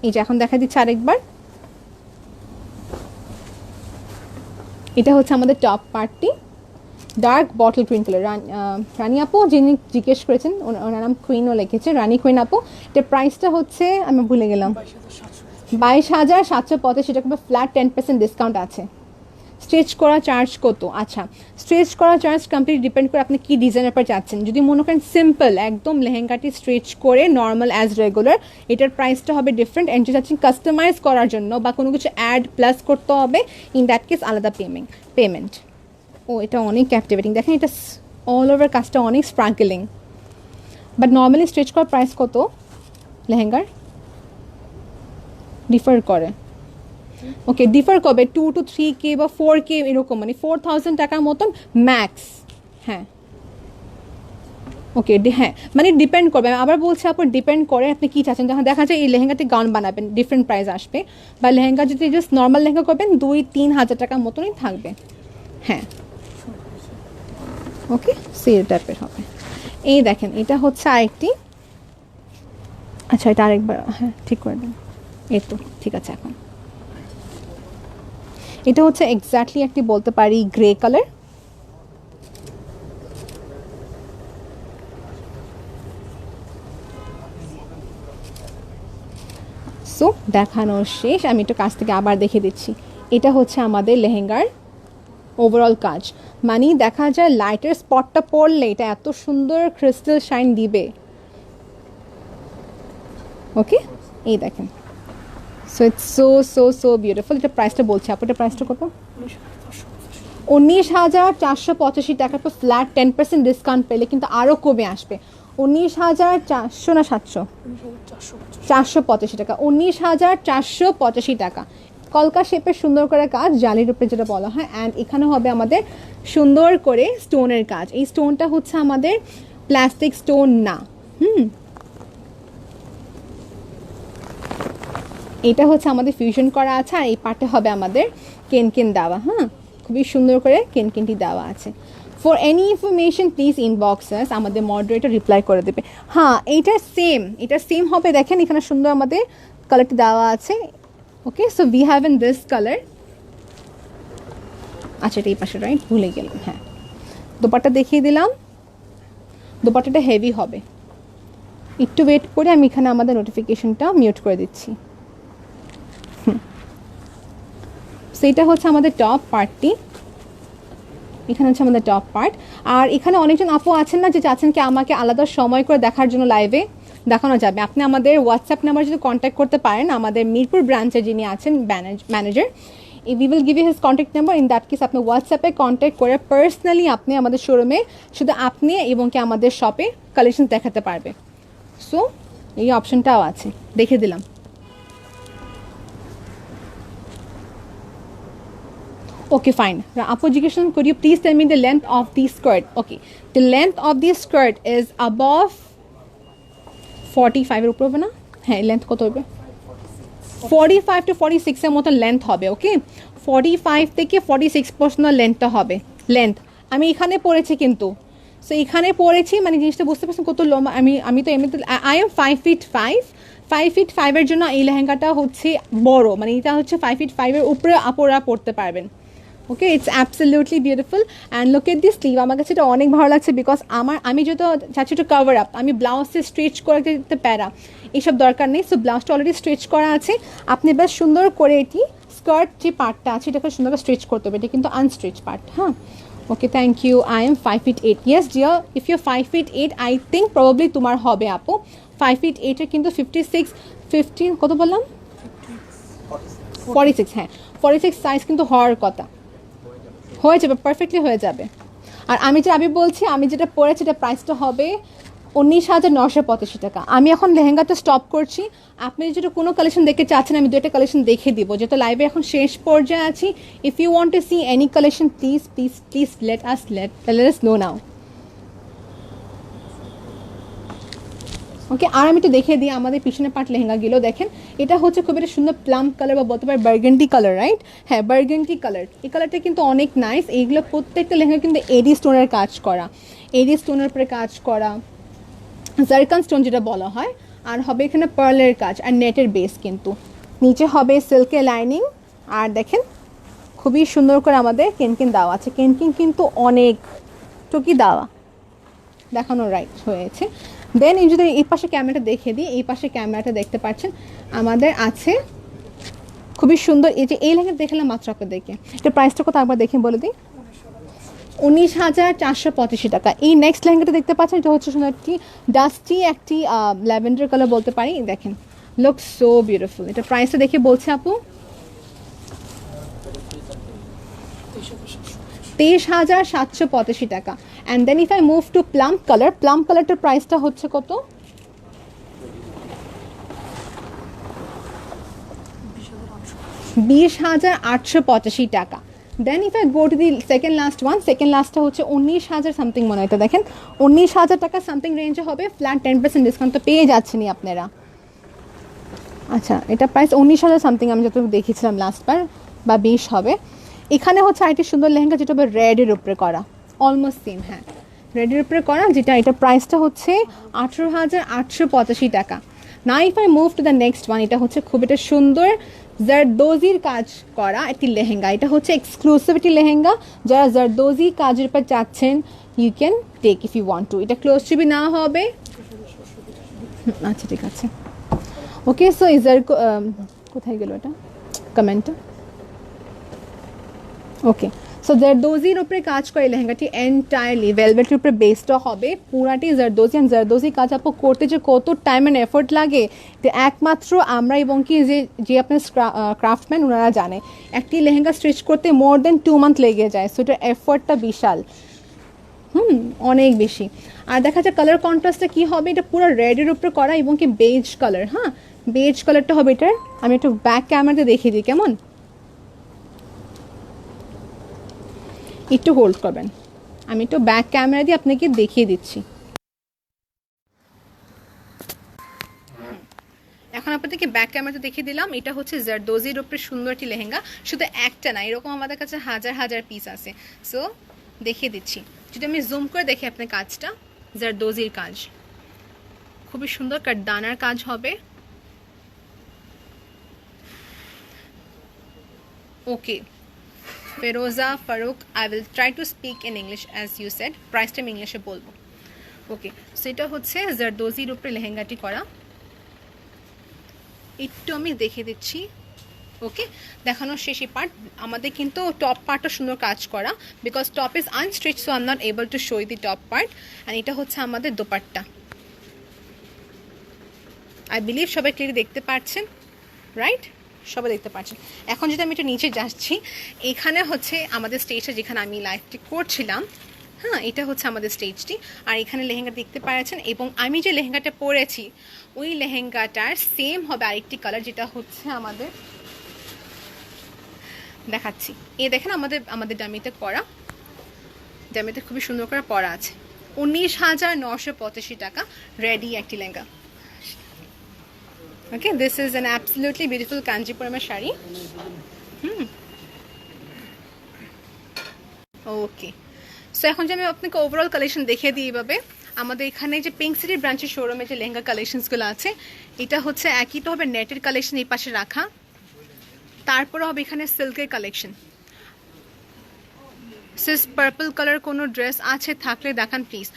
A: এই যে এখন দেখা দিচ্ছে আরেকবার। এটা হচ্ছে আমাদের টপ পার্টটি, dark bottle green colour. Rani আপু যিনি জিজ্ঞেস করেছেন, ওনার নাম কুইনও লিখেছে, রানী কুইন আপু। এটার প্রাইসটা হচ্ছে, আমি ভুলে গেলাম, 22,785 টাকা, ফ্ল্যাট 10% ডিসকাউন্ট আছে। স্ট্রেচ করা চার্জ কত? আচ্ছা, স্ট্রেচ করা চার্জ কমপ্লিট ডিপেন্ড করে আপনি কি ডিজাইনের পর চাচ্ছেন। যদি মনে করেন সিম্পল একদম লেহেঙ্গাটি স্ট্রেচ করে নর্মাল অ্যাজ রেগুলার, এটার প্রাইসটা হবে ডিফারেন্ট। অ্যান্ড যদি চাচ্ছেন কাস্টমাইজ করার জন্য বা কোনো কিছু অ্যাড প্লাস করতে হবে, ইন দ্যাট কেস আলাদা পেমেন্ট। ও, এটা অনেক ক্যাপটিভেটিং, দেখেন এটা অল ওভার কাজটা অনেক স্পার্কেলিং। বাট নর্মালি স্ট্রেচ করার প্রাইস কত লেহেঙ্গার? ডিফার করে। ওকে, ডিফার করবে 2 to 3K বা 4K এরকম, মানে 4,000 টাকার মতন ম্যাক্স। হ্যাঁ, ওকে, হ্যাঁ, মানে ডিপেন্ড করবে। আবার বলছি আপু, ডিপেন্ড করে আপনি কী চাচ্ছেন। যখন দেখা যায় এই লেহেঙ্গাতে গাউন বানাবেন, ডিফারেন্ট প্রাইস আসবে, বা লেহেঙ্গা যদি জাস্ট নর্মাল লেহেঙ্গা করবেন 2-3 হাজার টাকার মতনই থাকবে। হ্যাঁ, ওকে, সেল টাইপের হবে। এই দেখেন, এটা হচ্ছে আরেকটি, আচ্ছা এটা আরেকবার, হ্যাঁ ঠিক করে দেন, এই তো ঠিক আছে। এখন এটা হচ্ছে এক্স্যাক্টলি একটি বলতে পারি গ্রে কালার। সো দেখানো শেষ, আমি একটু কাছ থেকে আবার দেখে দিচ্ছি। এটা হচ্ছে আমাদের লেহেঙ্গার ওভারঅল কাজ, মানে দেখা যায় লাইটের স্পটটা পড়লে এটা এত সুন্দর ক্রিস্টাল শাইন দিবে। ওকে, এই দেখেন, so it's so so so beautiful. এটা প্রাইসটা বলছি আপু, এটা প্রাইসটা কত? 19,485 টাকার পর ফ্ল্যাট 10% ডিসকাউন্ট পেলে কিন্তু আরও কমে আসবে। 19,400 না 700, 485 টাকা, 19,485 টাকা। কলকা শেপের সুন্দর করে কাজ, জালির উপরে যেটা বলা হয়। অ্যান্ড এখানে হবে আমাদের সুন্দর করে স্টোনের কাজ। এই স্টোনটা হচ্ছে আমাদের প্লাস্টিক স্টোন না, এটা হচ্ছে আমাদের ফিউশন করা আছে। আর এই পার্টে হবে আমাদের কেনকেন দেওয়া, হ্যাঁ, খুবই সুন্দর করে কেনকেনটি দেওয়া আছে। For any information please inboxes, আমাদের মডারেটর রিপ্লাই করে দেবে। হ্যাঁ, এটা সেম হবে। দেখেন এখানে সুন্দর আমাদের কালারটি দেওয়া আছে। Okay, so we have in this colour. আচ্ছা, এটা এই পাশে, রাইট, ভুলে গেলাম। হ্যাঁ, দোপাট্টা দেখিয়ে দিলাম। দোপাট্টাটা হেভি হবে। একটু ওয়েট করে আমি এখানে আমাদের নোটিফিকেশনটা মিউট করে দিচ্ছি। সেইটা হচ্ছে আমাদের টপ পার্টটি। এখানে হচ্ছে আমাদের টপ পার্ট। আর এখানে অনেকজন আপু আছেন না যে চাচ্ছেন কি আমাকে আলাদা সময় করে দেখার জন্য লাইভে দেখানো যাবে। আপনি আমাদের হোয়াটসঅ্যাপ নাম্বার যদি কন্ট্যাক্ট করতে পারেন, আমাদের মিরপুর ব্রাঞ্চে যিনি আছেন manager, we will give you his contact number. In that case আপনি হোয়াটসঅ্যাপে কন্ট্যাক্ট করে পার্সোনালি আপনি আমাদের শোরুমে শুধু আপনি এবং কি আমাদের শপে কালেকশন দেখাতে পারবে। সো এই অপশনটাও আছে, দেখে দিলাম। Okay, fine. Application, could you please tell me the length of the skirt? Okay, the length of the skirt is above 45 এর উপর হবে না? হ্যাঁ, লেন্থ কত হবে? 45 to 46 এর মতো লেন্থ হবে। ওকে, 45 থেকে 46 পর্যন্ত লেন্থটা হবে। লেন্থ আমি এখানে পড়েছি কিন্তু, সো এখানে পড়েছি মানে জিনিসটা বুঝতে পারছেন কত লম্বা। আমি তো এমনিতে আই এম 5 feet 5, 5 feet 5 এর জন্য এই লেহেঙ্গাটা হচ্ছে বড়, মানে এটা হচ্ছে 5 feet 5 এর উপরে আপুরা পড়তে পারবেন। Okay, it's absolutely beautiful. And look at this sleeve. আমার কাছে এটা অনেক ভালো লাগছে বিকজ আমি যেহেতু চাচ্ছি একটু কভার আপ, আমি ব্লাউজে স্ট্রেচ করে দিতে প্যারা এইসব দরকার নেই। সো ব্লাউজটা অলরেডি স্ট্রেচ করা আছে। আপনি বেশ সুন্দর করে এটি স্কার্ট যে পার্টটা আছে এটাকে সুন্দর করে স্ট্রেচ করতে হবে। এটা কিন্তু আনস্ট্রেচ পার্ট। হ্যাঁ, okay, thank you. I am 5 feet 8। Yes dear, if you 5 feet 8 I think probably তোমার হবে আপু। 5 feet 8 এর কিন্তু 56, 15 কত বললাম, 46। হ্যাঁ, 46 সাইজ কিন্তু হওয়ার কথা, হয়ে যাবে, পারফেক্টলি হয়ে যাবে। আর আমি বলছি, আমি যেটা পরেছি এটা প্রাইসটা হবে 19,985 টাকা। আমি এখন লেহেঙ্গাটা স্টপ করছি। আপনি যদি কোনো কালেকশন দেখতে চাচ্ছেন আমি দুইটা কালেকশন দেখে দিব, যেহেতু লাইভে এখন শেষ পর্যায়ে আছি। If you want to see any collection please please please let us know now. Okay, আর আমি একটু দেখে দিই আমাদের পিছনে পার্ট লেহেঙ্গাগুলো। দেখেন এটা হচ্ছে খুব একটা সুন্দর প্লাম কালার বা বলতে পারে বার্গেন্ডি কালার, রাইট? হ্যাঁ, বার্গেন্ডি কালার। এই কালারটা কিন্তু অনেক নাইস। এইগুলো প্রত্যেকটা লেহেঙ্গা কিন্তু এডি স্টোনের কাজ করা, এডি স্টোনের উপরে কাজ করা, জারকান স্টোন যেটা বলা হয়। আর হবে এখানে পার্লের কাজ আর নেটের বেস, কিন্তু নিচে হবে সিল্কের লাইনিং। আর দেখেন খুবই সুন্দর করে আমাদের কেনকেন দেওয়া আছে। কেনকেন কিন্তু অনেক টুকি দেওয়া, দেখানো রাইট হয়েছে। দেন এই যদি এই পাশে ক্যামেরাটা দেখে দিই, এই পাশে ক্যামেরাটা দেখতে পাচ্ছেন আমাদের আছে খুবই সুন্দর। এই যে এই লেহেঙ্গা দেখলাম মাত্র আপনাদেরকে, এটা প্রাইসটা কত একবার দেখে বলে দিই, 19,485 টাকা। এই নেক্সট লেহেঙ্গাটা দেখতে পাচ্ছেন, এটা হচ্ছে সুন্দর একটি ডাস্টি একটি ল্যাভেন্ডার কালার বলতে পারি। দেখেন, লুক সো বিউটিফুল। এটা প্রাইসটা দেখে বলছে আপু 23,785 টাকা। And then if I move to plum colour, plum কালারটার প্রাইসটা হচ্ছে কত, 20,885 টাকা। Then if I go to the second লাস্টটা হচ্ছে 19,000 সামথিং মনে হয়। তো দেখেন 19,000 টাকা সামথিং রেঞ্জে হবে, ফ্ল্যাট 10% ডিসকাউন্ট তো পেয়ে যাচ্ছেনই আপনারা। আচ্ছা, এটা প্রাইস 19,000 সামথিং আমি যতটুকু দেখেছিলাম লাস্টবার, বা 20 হবে। এখানে হচ্ছে আরেকটি সুন্দর লেহেঙ্গা যেটা হবে রেডের উপরে করা, অলমোস্ট সেম। হ্যাঁ, রেডের উপরে করা, যেটা এটা প্রাইসটা হচ্ছে 18,885 টাকা। না if I move to the next one, এটা হচ্ছে খুব একটা সুন্দর জারদোজির কাজ করা একটি লেহেঙ্গা। এটা হচ্ছে এক্সক্লুসিভ একটি লেহেঙ্গা। যারা জারদোজি কাজের উপর চাচ্ছেন you can take if you want to. এটা ক্লোজ টুবি না হবে। আচ্ছা, ঠিক আছে, ওকে। সো ইজার কোথায় গেল এটা কমেন্টটা? ওকে, সো জারদোজির উপরে কাজ করে লেহেঙ্গাটি এন্টায়ারলি ভেলভেটের উপরে বেসটা হবে, পুরাটি জারদোজি। অ্যান্ড জারদোজি কাজ আপু করতে যে কত টাইম অ্যান্ড এফোর্ট লাগে তো একমাত্র আমরা এবং কি যে আপনার ক্রাফটম্যান ওনারা জানে। একটি লেহেঙ্গা স্টিচ করতে মোর দেন 2 মান্থ লেগে যায়। সো এটার এফোর্টটা বিশাল, অনেক বেশি। আর দেখা যায় কালার কন্ট্রাস্টটা কি হবে, এটা পুরো রেডের উপরে করা এবং কি বেজ কালার। হ্যাঁ, বেজ কালারটা হবে এটার। আমি একটু ব্যাক ক্যামেরাতে দেখিয়ে দিই, কেমন, একটু হোল্ড করবেন, আমি একটু ব্যাক ক্যামেরা দিয়ে আপনাকে দেখিয়ে দিচ্ছি। এখন আপনাদেরকে ব্যাক ক্যামেরাতে দেখিয়ে দিলাম। এটা হচ্ছে জারদোজির উপরে সুন্দর একটি লেহেঙ্গা, শুধু একটা না, এরকম আমাদের কাছে হাজার হাজার পিস আছে। সো দেখিয়ে দিচ্ছি, যদি আমি জুম করে দেখি আপনার কাজটা, জারদোজির কাজ খুবই সুন্দর, কাঠদানার কাজ হবে। Okay Feroza Faruk, I will try to speak in English as you said, প্রাইসটা আমি ইংলিশে বলবো। ওকে, সেটা হচ্ছে জারদোজির উপরে লেহেঙ্গাটি করা, একটু আমি দেখে দিচ্ছি। ওকে, দেখানোর শেষে পার্ট আমাদের কিন্তু টপ পার্টও সুন্দর কাজ করা, because top is unstitch, so I am not able to show the top part. And এটা হচ্ছে আমাদের দোপাট্টা। আই বিলিভ সবাই ক্লিয়ার দেখতে পাচ্ছেন, রাইট? সবাই দেখতে পাচ্ছেন। এখন যদি আমি একটু নিচে যাচ্ছি, এখানে হচ্ছে আমাদের স্টেজটা যেখানে আমি লাইভটি করছিলাম। হ্যাঁ, এটা হচ্ছে আমাদের স্টেজটি, আর এখানে লেহেঙ্গা দেখতে পাচ্ছেন, এবং আমি যে লেহেঙ্গাটা পরেছি ওই লেহেঙ্গাটার সেম হবে আরেকটি কালার, যেটা হচ্ছে আমাদের দেখাচ্ছি। দেখেন আমাদের ডামিতে করা, ডামিতে খুবই সুন্দর করে পরা আছে। 19,985 টাকা রেডি একটি লেহেঙ্গা। Okay, this is an absolutely beautiful কাঞ্জিপুরমের শাড়ি। ওকে, সো এখন যে আমি আপনাকে ওভারঅল কালেকশন দেখিয়ে দিই এইভাবে। আমাদের এখানে যে পিঙ্ক সিটি ব্রাঞ্চের শোরুমে যে লেহেঙ্গা কালেকশনসগুলো আছে, এটা হচ্ছে একই তো হবে, নেটের কালেকশন এই পাশে রাখা, তারপরে হবে এখানে সিল্কের কালেকশন। সিস পার্পল কালার কোনো ড্রেস আছে থাকলে দেখান প্লিজ।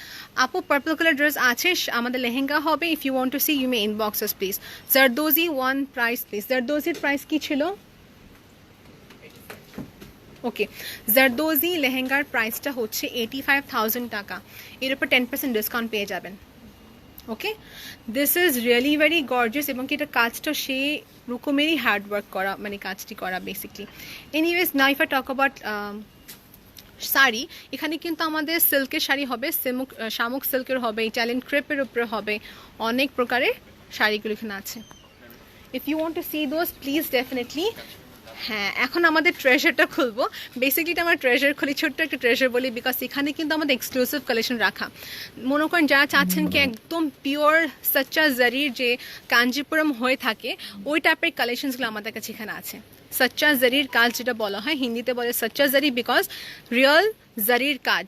A: আপু পার্পল কালার ড্রেস আছে, আমাদের লেহেঙ্গা হবে। If you want to see you may inboxes please. Zardozi one price please. জারদোজির প্রাইস কি ছিল? ওকে, জারদোজি লেহেঙ্গার প্রাইসটা হচ্ছে 85,000 টাকা, এর উপর 10% ডিসকাউন্ট পেয়ে যাবেন। Okay, this is really very gorgeous, এবং কি এটা কাজটা সেই রকমেরই হার্ডওয়ার্ক করা, মানে কাজটি করা basically. Anyways, now if I talk about sari, এখানে কিন্তু আমাদের সিল্কের শাড়ি হবে, শামুক সিল্কের হবে, ইটালিয়ান ক্রেপের উপরে হবে, অনেক প্রকারের শাড়িগুলো এখানে আছে। If you want to see those please definitely. হ্যাঁ, এখন আমাদের ট্রেজারটা খুলবো। বেসিকলি এটা আমার ট্রেজার খুলি, ছোট্ট একটা ট্রেজার বলি, বিকজ এখানে কিন্তু আমাদের এক্সক্লুসিভ কালেকশন রাখা। মনে করেন যারা চাচ্ছেন কি একদম পিওর সচ্চা জারির যে কাঞ্জিপুরম হয়ে থাকে, ওই টাইপের কালেকশনসগুলো আমাদের কাছে এখানে আছে। সচ্চা জারির কাজ যেটা বলা হয়, হিন্দিতে বলে সচ্চা জারি, বিকজ রিয়েল জারির কাজ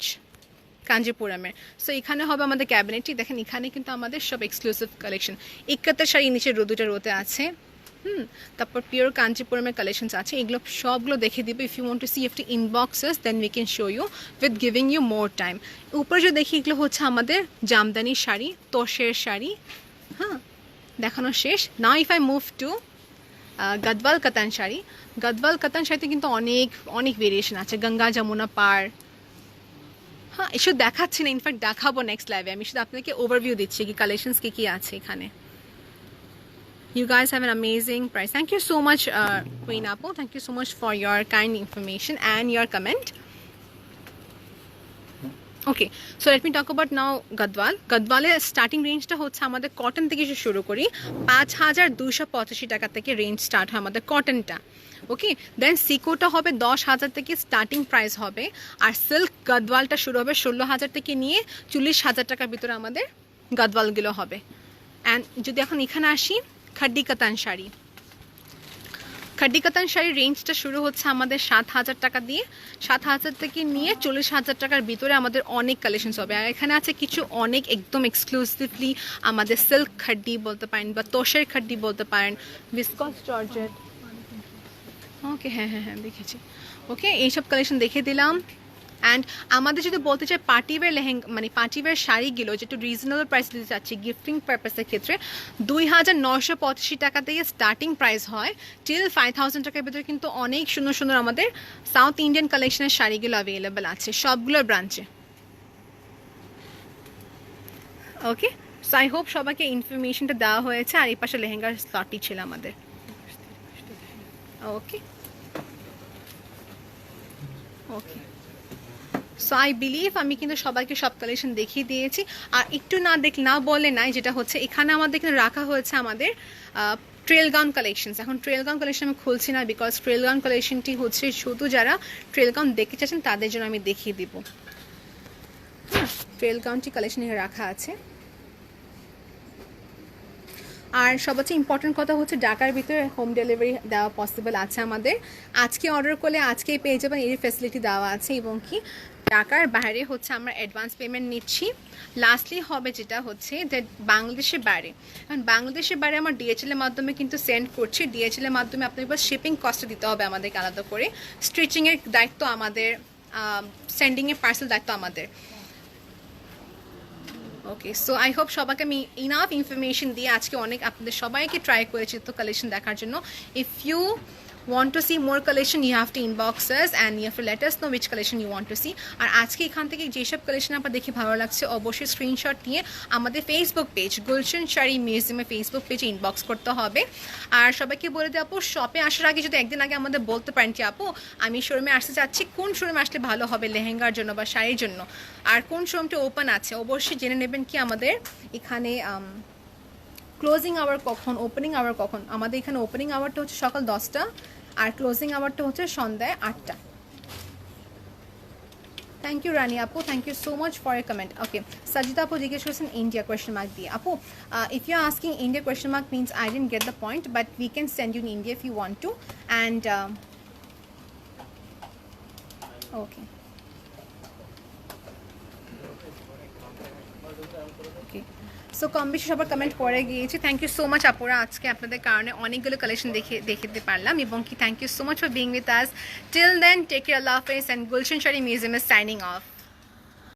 A: কাঞ্জিপুরমের। সো এখানে হবে আমাদের ক্যাবিনেটটি। দেখেন এখানে কিন্তু আমাদের সব এক্সক্লুসিভ কালেকশন। 71 শাড়ি নিচে দুটো রোতে আছে। তারপর পিওর কাঞ্জিপুরমের কালেকশনস আছে, এগুলো সবগুলো দেখে দিবে। If you want to see এফটি inbox us then we can show you with giving you more time. উপরে যে দেখি এগুলো হচ্ছে আমাদের জামদানি শাড়ি, তোষের শাড়ি। হ্যাঁ, দেখানো শেষ। Now if I move to Gadwal katan sari. গদওয়াল কাতান শাড়িতে কিন্তু অনেক অনেক ভেরিয়েশন আছে, গঙ্গা যমুনা পার। হ্যাঁ, এসব দেখাচ্ছি না, ইনফ্যাক্ট দেখাবো নেক্সট লাইভে। আমি শুধু আপনাকে ওভারভিউ দিচ্ছি কি কালেকশনস কি আছে এখানে। You guys have an amazing price. Thank you so much, Queen Apple. Thank you so much for your kind information and your comment. Okay, so let me talk about now Gadwal. Gadwaleর starting রেঞ্জটা হচ্ছে আমাদের cotton থেকে শুরু করি, 5,285 টাকা থেকে range start হয় আমাদের কটনটা। ওকে, দেন সিকোটা হবে 10,000 থেকে স্টার্টিং প্রাইস হবে, আর সিল্ক গদওয়ালটা শুরু হবে 16,000 থেকে নিয়ে 40,000 টাকার ভিতরে আমাদের গদওয়ালগুলো হবে। অ্যান্ড যদি এখন এখানে আসি, খাড্ডি কাতান শাড়ি। খাড্ডি কাতান শাড়ির রেঞ্জটা শুরু হচ্ছে আমাদের 7,000 টাকা দিয়ে, 7,000 থেকে নিয়ে 40,000 টাকার ভিতরে আমাদের অনেক কালেকশনস হবে। আর এখানে আছে কিছু অনেক একদম এক্সক্লুসিভলি আমাদের সিল্ক খাড্ডি বলতে পারেন, বা তোষের খাড্ডি বলতে পারেন, ভিসকস জর্জেট। ওকে, হ্যাঁ হ্যাঁ হ্যাঁ দেখেছি। ওকে, এইসব কালেকশন দেখে দিলাম। অ্যান্ড আমাদের যদি বলতে চাই পার্টিওয়্যার লেহেঙ্গা, মানে পার্টিওয়্যার শাড়িগুলো যেটা রিজনেবল প্রাইস দিতে চাচ্ছি গিফটিং পারপাসের ক্ষেত্রে, 2,985 টাকা থেকে স্টার্টিং প্রাইস হয় টিল 5,000 টাকার ভিতরে কিন্তু অনেক সুন্দর সুন্দর আমাদের সাউথ ইন্ডিয়ান কালেকশনের শাড়িগুলো অ্যাভেলেবেল আছে সবগুলোর ব্রাঞ্চে। ওকে, সো আই হোপ সবাইকে ইনফরমেশনটা দেওয়া হয়েছে। আর এই পাশে লেহেঙ্গার স্লটটি ছিল আমাদের। ওকে ওকে, সো আই বিলিভ আমি কিন্তু সবাইকে সব কালেকশন দেখিয়ে দিয়েছি। আর একটু না বলে নাই, যেটা হচ্ছে এখানে আমাদের কিন্তু রাখা হয়েছে আমাদের ট্রেল গাউন কালেকশন। এখন ট্রেল গাউন কালেকশন আমি খুলছি না, বিকজ ট্রেল গাউন কালেকশনটি হচ্ছে শুধু যারা ট্রেল গাউন দেখতে চাচ্ছেন তাদের জন্য আমি দেখিয়ে দিব। ট্রেল গাউনটি কালেকশন রাখা আছে। আর সবচেয়ে ইম্পর্টেন্ট কথা হচ্ছে ঢাকার ভিতরে হোম ডেলিভারি দেওয়া পসিবল আছে আমাদের। আজকে অর্ডার করলে আজকেই পেয়ে যাবেন, এই ফ্যাসিলিটি দেওয়া আছে। এবং কি ঢাকার বাইরে হচ্ছে আমরা অ্যাডভান্স পেমেন্ট নিচ্ছি। লাস্টলি হবে যেটা হচ্ছে যে বাংলাদেশের বাইরে, কারণ বাংলাদেশের বাইরে আমার ডিএচএল এর মাধ্যমে কিন্তু সেন্ড করছি। ডিএচএল এর মাধ্যমে আপনাকে এবার শিপিং কস্ট দিতে হবে আমাদেরকে আলাদা করে, স্টিচিংয়ের দায়িত্ব আমাদের, সেন্ডিংয়ের পার্সেল দায়িত্ব আমাদের। ওকে, সো আই হোপ সবাইকে আমি ইনাফ ইনফরমেশন দিয়ে আজকে অনেক আপনাদের সবাইকে ট্রাই করেছি তো কালেকশন দেখার জন্য। If you want to see more collection, you have to inbox us and you have to let us know which collection you want to see. আর আজকে এখান থেকে যেসব কালেকশন আপনার দেখে ভালো লাগছে অবশ্যই স্ক্রিনশট নিয়ে আমাদের ফেসবুক পেজ গুলশন শাড়ি মিউজিয়ামের ফেসবুক পেজে ইনবক্স করতে হবে। আর সবাইকে বলে দিই আপু, শপে আসার আগে যদি একদিন আগে আমাদের বলতে পারেন যে আপু আমি শোরুমে আসতে চাচ্ছি, কোন শোরুমে আসলে ভালো হবে লেহেঙ্গার জন্য বা শাড়ির জন্য, আর কোন শোরুমটা ওপেন আছে, অবশ্যই জেনে নেবেন কি আমাদের এখানে ক্লোজিং আওয়ার কখন, ওপেনিং আওয়ার কখন। আমাদের এখানে ওপেনিং আওয়ারটা হচ্ছে সকাল 10টা আর ক্লোজিং আওয়ারটা হচ্ছে সন্ধ্যায় 8টা। থ্যাংক ইউ রানি আপু, thank you so much for a comment. Okay, Sajida আপু জিজ্ঞেস করছেন ইন্ডিয়া কোয়েশ্চেন মার্ক দিয়ে। আপু if you asking India question mark means I didn't get the point, but we can send you in India if you want to. And okay okay, so কম বেশি সবার comment করে গিয়েছি। Thank you so much আপুরা, আজকে আপনাদের কারণে অনেকগুলো কালেকশন দেখতে পারলাম। এবং কি thank you so much for being with us. Till then take care, আল্লাহ হাফেজ, and Gulshan Sari Museum is signing of.